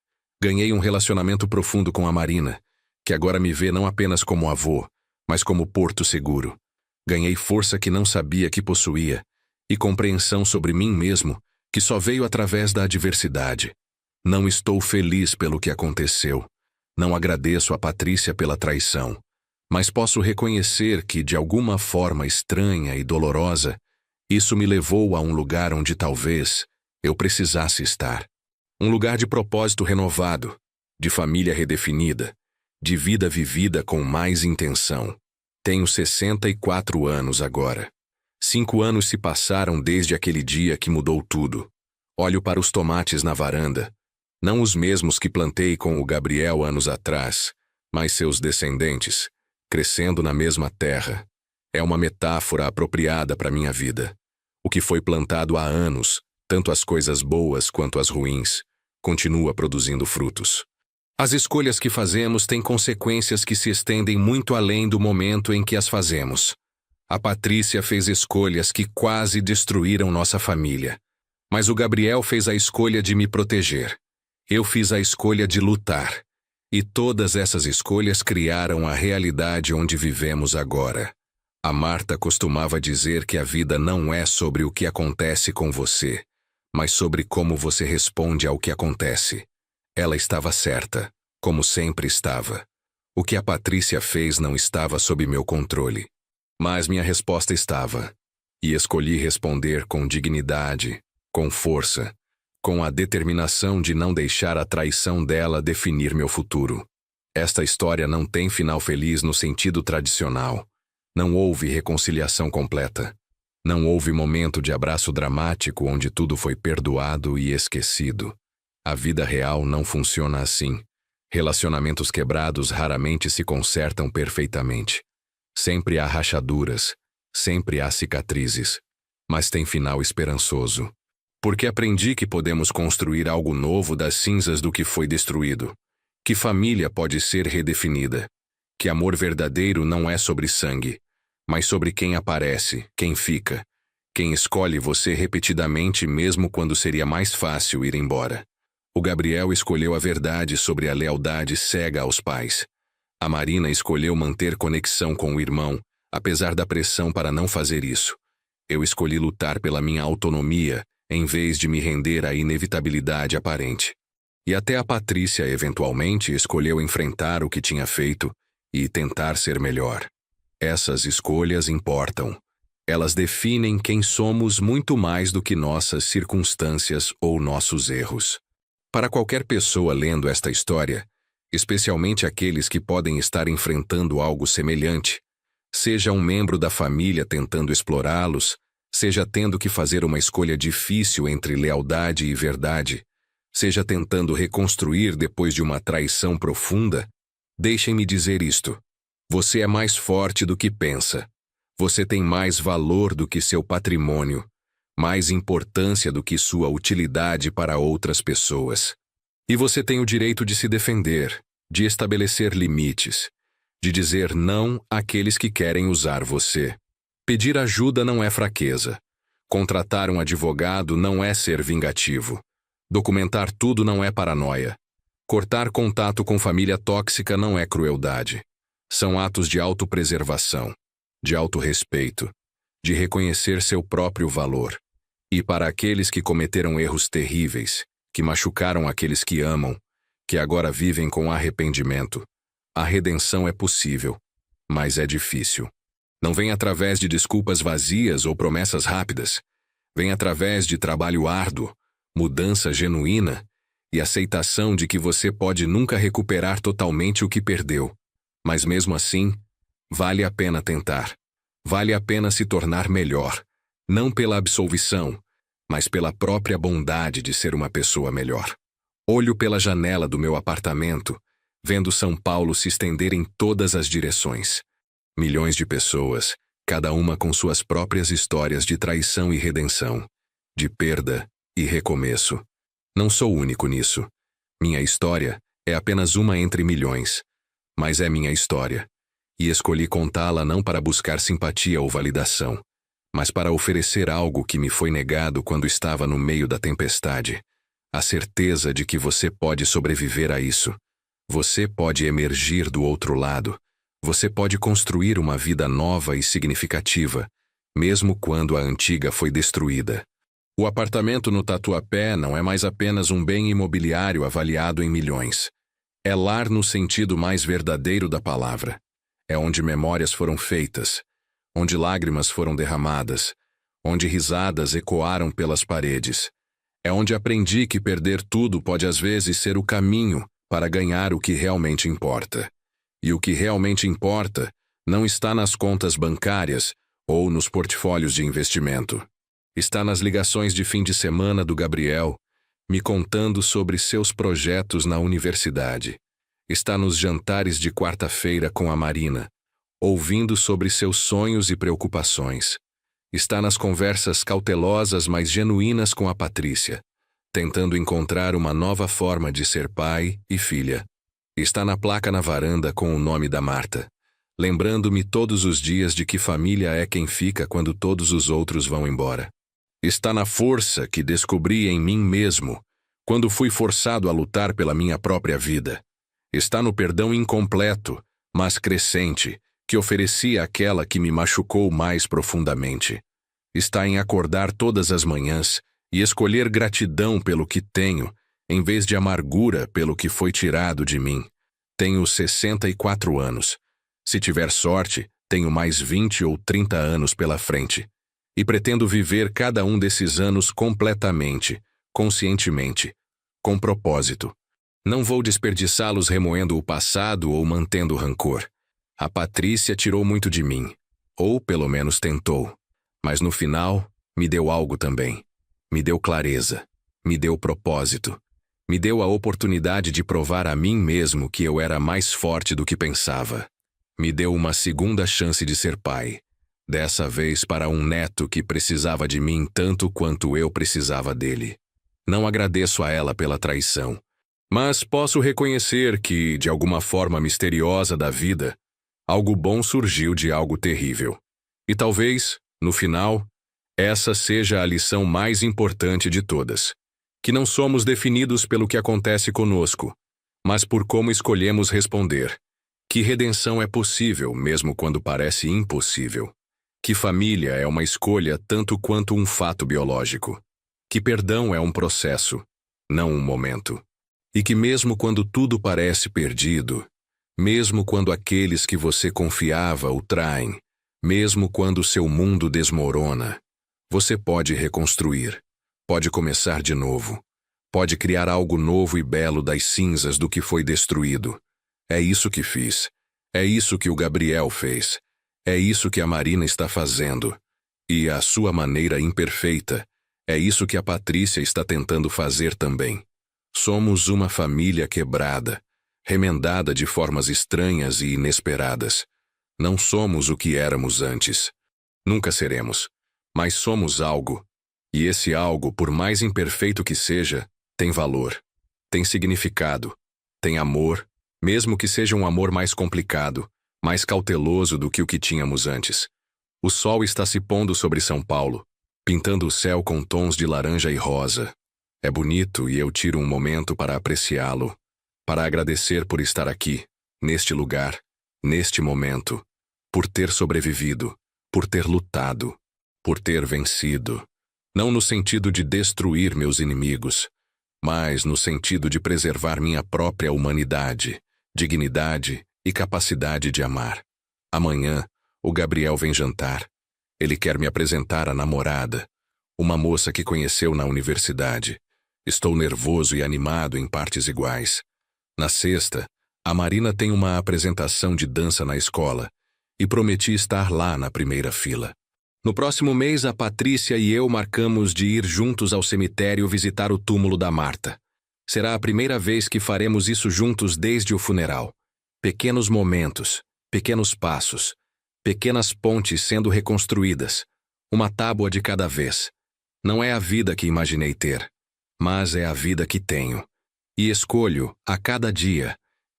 Ganhei um relacionamento profundo com a Marina, que agora me vê não apenas como avô, mas como porto seguro. Ganhei força que não sabia que possuía, e compreensão sobre mim mesmo, que só veio através da adversidade. Não estou feliz pelo que aconteceu. Não agradeço a Patrícia pela traição. Mas posso reconhecer que, de alguma forma estranha e dolorosa, isso me levou a um lugar onde talvez eu precisasse estar. Um lugar de propósito renovado, de família redefinida, de vida vivida com mais intenção. Tenho 64 anos agora. 5 anos se passaram desde aquele dia que mudou tudo. Olho para os tomates na varanda, não os mesmos que plantei com o Gabriel anos atrás, mas seus descendentes, crescendo na mesma terra. É uma metáfora apropriada para minha vida. O que foi plantado há anos, tanto as coisas boas quanto as ruins, continua produzindo frutos. As escolhas que fazemos têm consequências que se estendem muito além do momento em que as fazemos. A Patrícia fez escolhas que quase destruíram nossa família. Mas o Gabriel fez a escolha de me proteger. Eu fiz a escolha de lutar. E todas essas escolhas criaram a realidade onde vivemos agora. A Marta costumava dizer que a vida não é sobre o que acontece com você, mas sobre como você responde ao que acontece. Ela estava certa, como sempre estava. O que a Patrícia fez não estava sob meu controle. Mas minha resposta estava. E escolhi responder com dignidade, com força, com a determinação de não deixar a traição dela definir meu futuro. Esta história não tem final feliz no sentido tradicional. Não houve reconciliação completa. Não houve momento de abraço dramático onde tudo foi perdoado e esquecido. A vida real não funciona assim. Relacionamentos quebrados raramente se consertam perfeitamente. Sempre há rachaduras, sempre há cicatrizes, mas tem final esperançoso. Porque aprendi que podemos construir algo novo das cinzas do que foi destruído. Que família pode ser redefinida. Que amor verdadeiro não é sobre sangue, mas sobre quem aparece, quem fica, quem escolhe você repetidamente mesmo quando seria mais fácil ir embora. O Gabriel escolheu a verdade sobre a lealdade cega aos pais. A Marina escolheu manter conexão com o irmão, apesar da pressão para não fazer isso. Eu escolhi lutar pela minha autonomia, em vez de me render à inevitabilidade aparente. E até a Patrícia, eventualmente, escolheu enfrentar o que tinha feito e tentar ser melhor. Essas escolhas importam. Elas definem quem somos muito mais do que nossas circunstâncias ou nossos erros. Para qualquer pessoa lendo esta história, especialmente aqueles que podem estar enfrentando algo semelhante, seja um membro da família tentando explorá-los, seja tendo que fazer uma escolha difícil entre lealdade e verdade, seja tentando reconstruir depois de uma traição profunda, deixem-me dizer isto. Você é mais forte do que pensa. Você tem mais valor do que seu patrimônio, mais importância do que sua utilidade para outras pessoas. E você tem o direito de se defender, de estabelecer limites, de dizer não àqueles que querem usar você. Pedir ajuda não é fraqueza. Contratar um advogado não é ser vingativo. Documentar tudo não é paranoia. Cortar contato com família tóxica não é crueldade. São atos de autopreservação, de autorrespeito, de reconhecer seu próprio valor. E para aqueles que cometeram erros terríveis, que machucaram aqueles que amam, que agora vivem com arrependimento, a redenção é possível, mas é difícil. Não vem através de desculpas vazias ou promessas rápidas. Vem através de trabalho árduo, mudança genuína e aceitação de que você pode nunca recuperar totalmente o que perdeu. Mas mesmo assim, vale a pena tentar. Vale a pena se tornar melhor, não pela absolvição, mas pela própria bondade de ser uma pessoa melhor. Olho pela janela do meu apartamento, vendo São Paulo se estender em todas as direções. Milhões de pessoas, cada uma com suas próprias histórias de traição e redenção, de perda e recomeço. Não sou único nisso. Minha história é apenas uma entre milhões, mas é minha história. E escolhi contá-la não para buscar simpatia ou validação, mas para oferecer algo que me foi negado quando estava no meio da tempestade. A certeza de que você pode sobreviver a isso. Você pode emergir do outro lado. Você pode construir uma vida nova e significativa, mesmo quando a antiga foi destruída. O apartamento no Tatuapé não é mais apenas um bem imobiliário avaliado em milhões. É lar no sentido mais verdadeiro da palavra. É onde memórias foram feitas, onde lágrimas foram derramadas, onde risadas ecoaram pelas paredes. É onde aprendi que perder tudo pode às vezes ser o caminho para ganhar o que realmente importa. E o que realmente importa não está nas contas bancárias ou nos portfólios de investimento. Está nas ligações de fim de semana do Gabriel, me contando sobre seus projetos na universidade. Está nos jantares de quarta-feira com a Marina, ouvindo sobre seus sonhos e preocupações. Está nas conversas cautelosas mas genuínas com a Patrícia, tentando encontrar uma nova forma de ser pai e filha. Está na placa na varanda com o nome da Marta, lembrando-me todos os dias de que família é quem fica quando todos os outros vão embora. Está na força que descobri em mim mesmo, quando fui forçado a lutar pela minha própria vida. Está no perdão incompleto, mas crescente, que ofereci àquela que me machucou mais profundamente. Está em acordar todas as manhãs e escolher gratidão pelo que tenho, em vez de amargura pelo que foi tirado de mim. Tenho 64 anos. Se tiver sorte, tenho mais 20 ou 30 anos pela frente. E pretendo viver cada um desses anos completamente, conscientemente, com propósito. Não vou desperdiçá-los remoendo o passado ou mantendo rancor. A Patrícia tirou muito de mim, ou pelo menos tentou. Mas no final, me deu algo também. Me deu clareza, me deu propósito. Me deu a oportunidade de provar a mim mesmo que eu era mais forte do que pensava. Me deu uma segunda chance de ser pai. Dessa vez para um neto que precisava de mim tanto quanto eu precisava dele. Não agradeço a ela pela traição, mas posso reconhecer que, de alguma forma misteriosa da vida, algo bom surgiu de algo terrível. E talvez, no final, essa seja a lição mais importante de todas. Que não somos definidos pelo que acontece conosco, mas por como escolhemos responder. Que redenção é possível mesmo quando parece impossível. Que família é uma escolha tanto quanto um fato biológico. Que perdão é um processo, não um momento. E que mesmo quando tudo parece perdido, mesmo quando aqueles que você confiava o traem, mesmo quando seu mundo desmorona, você pode reconstruir, pode começar de novo, pode criar algo novo e belo das cinzas do que foi destruído. É isso que fiz. É isso que o Gabriel fez. É isso que a Marina está fazendo. E, à sua maneira imperfeita, é isso que a Patrícia está tentando fazer também. Somos uma família quebrada, remendada de formas estranhas e inesperadas. Não somos o que éramos antes. Nunca seremos. Mas somos algo. E esse algo, por mais imperfeito que seja, tem valor, tem significado, tem amor, mesmo que seja um amor mais complicado, mais cauteloso do que o que tínhamos antes. O sol está se pondo sobre São Paulo, pintando o céu com tons de laranja e rosa. É bonito e eu tiro um momento para apreciá-lo, para agradecer por estar aqui, neste lugar, neste momento, por ter sobrevivido, por ter lutado, por ter vencido. Não no sentido de destruir meus inimigos, mas no sentido de preservar minha própria humanidade, dignidade e capacidade de amar. Amanhã, o Gabriel vem jantar. Ele quer me apresentar a namorada, uma moça que conheceu na universidade. Estou nervoso e animado em partes iguais. Na sexta, a Marina tem uma apresentação de dança na escola e prometi estar lá na primeira fila. No próximo mês, a Patrícia e eu marcamos de ir juntos ao cemitério visitar o túmulo da Marta. Será a primeira vez que faremos isso juntos desde o funeral. Pequenos momentos, pequenos passos, pequenas pontes sendo reconstruídas, uma tábua de cada vez. Não é a vida que imaginei ter, mas é a vida que tenho. E escolho, a cada dia,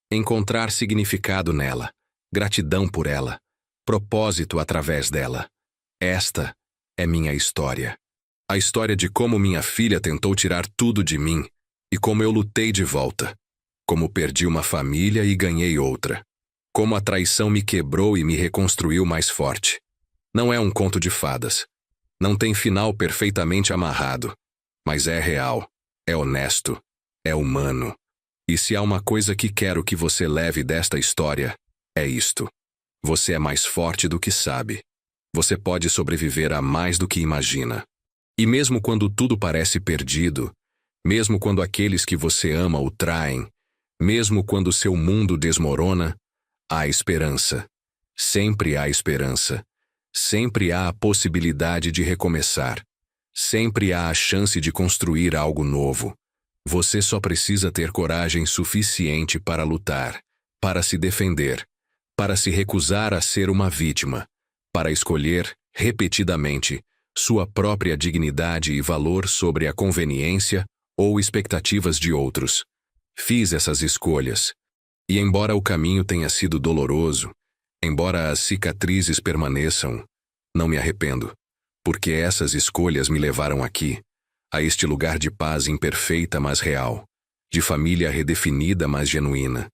encontrar significado nela, gratidão por ela, propósito através dela. Esta é minha história. A história de como minha filha tentou tirar tudo de mim e como eu lutei de volta. Como perdi uma família e ganhei outra. Como a traição me quebrou e me reconstruiu mais forte. Não é um conto de fadas. Não tem final perfeitamente amarrado. Mas é real, é honesto, é humano. E se há uma coisa que quero que você leve desta história, é isto. Você é mais forte do que sabe. Você pode sobreviver a mais do que imagina. E mesmo quando tudo parece perdido, mesmo quando aqueles que você ama o traem, mesmo quando seu mundo desmorona, há esperança. Sempre há esperança. Sempre há a possibilidade de recomeçar. Sempre há a chance de construir algo novo. Você só precisa ter coragem suficiente para lutar, para se defender, para se recusar a ser uma vítima, para escolher, repetidamente, sua própria dignidade e valor sobre a conveniência ou expectativas de outros. Fiz essas escolhas. E embora o caminho tenha sido doloroso, embora as cicatrizes permaneçam, não me arrependo, porque essas escolhas me levaram aqui, a este lugar de paz imperfeita mas real, de família redefinida mas genuína,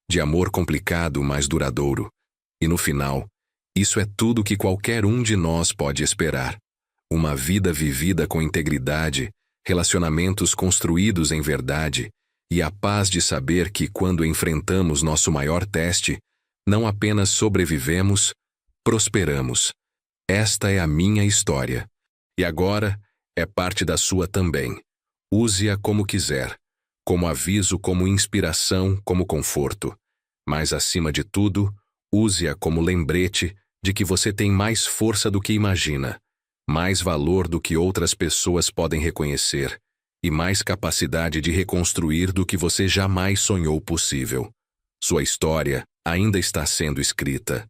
de amor complicado mas duradouro, e no final, isso é tudo que qualquer um de nós pode esperar. Uma vida vivida com integridade, relacionamentos construídos em verdade e a paz de saber que quando enfrentamos nosso maior teste, não apenas sobrevivemos, prosperamos. Esta é a minha história. E agora é parte da sua também. Use-a como quiser, como aviso, como inspiração, como conforto. Mas, acima de tudo, use-a como lembrete de que você tem mais força do que imagina, mais valor do que outras pessoas podem reconhecer e mais capacidade de reconstruir do que você jamais sonhou possível. Sua história ainda está sendo escrita.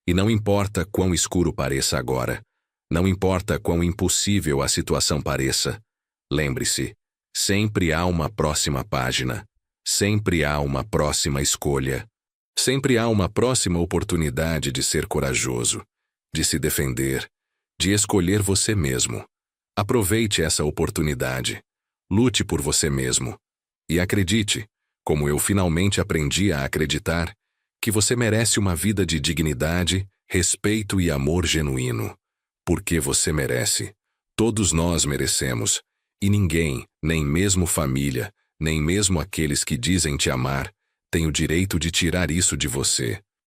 E não importa quão escuro pareça agora, não importa quão impossível a situação pareça, lembre-se, sempre há uma próxima página, sempre há uma próxima escolha. Sempre há uma próxima oportunidade de ser corajoso, de se defender, de escolher você mesmo. Aproveite essa oportunidade. Lute por você mesmo. E acredite, como eu finalmente aprendi a acreditar, que você merece uma vida de dignidade, respeito e amor genuíno. Porque você merece. Todos nós merecemos. E ninguém, nem mesmo família, nem mesmo aqueles que dizem te amar, tem o direito de tirar isso de você.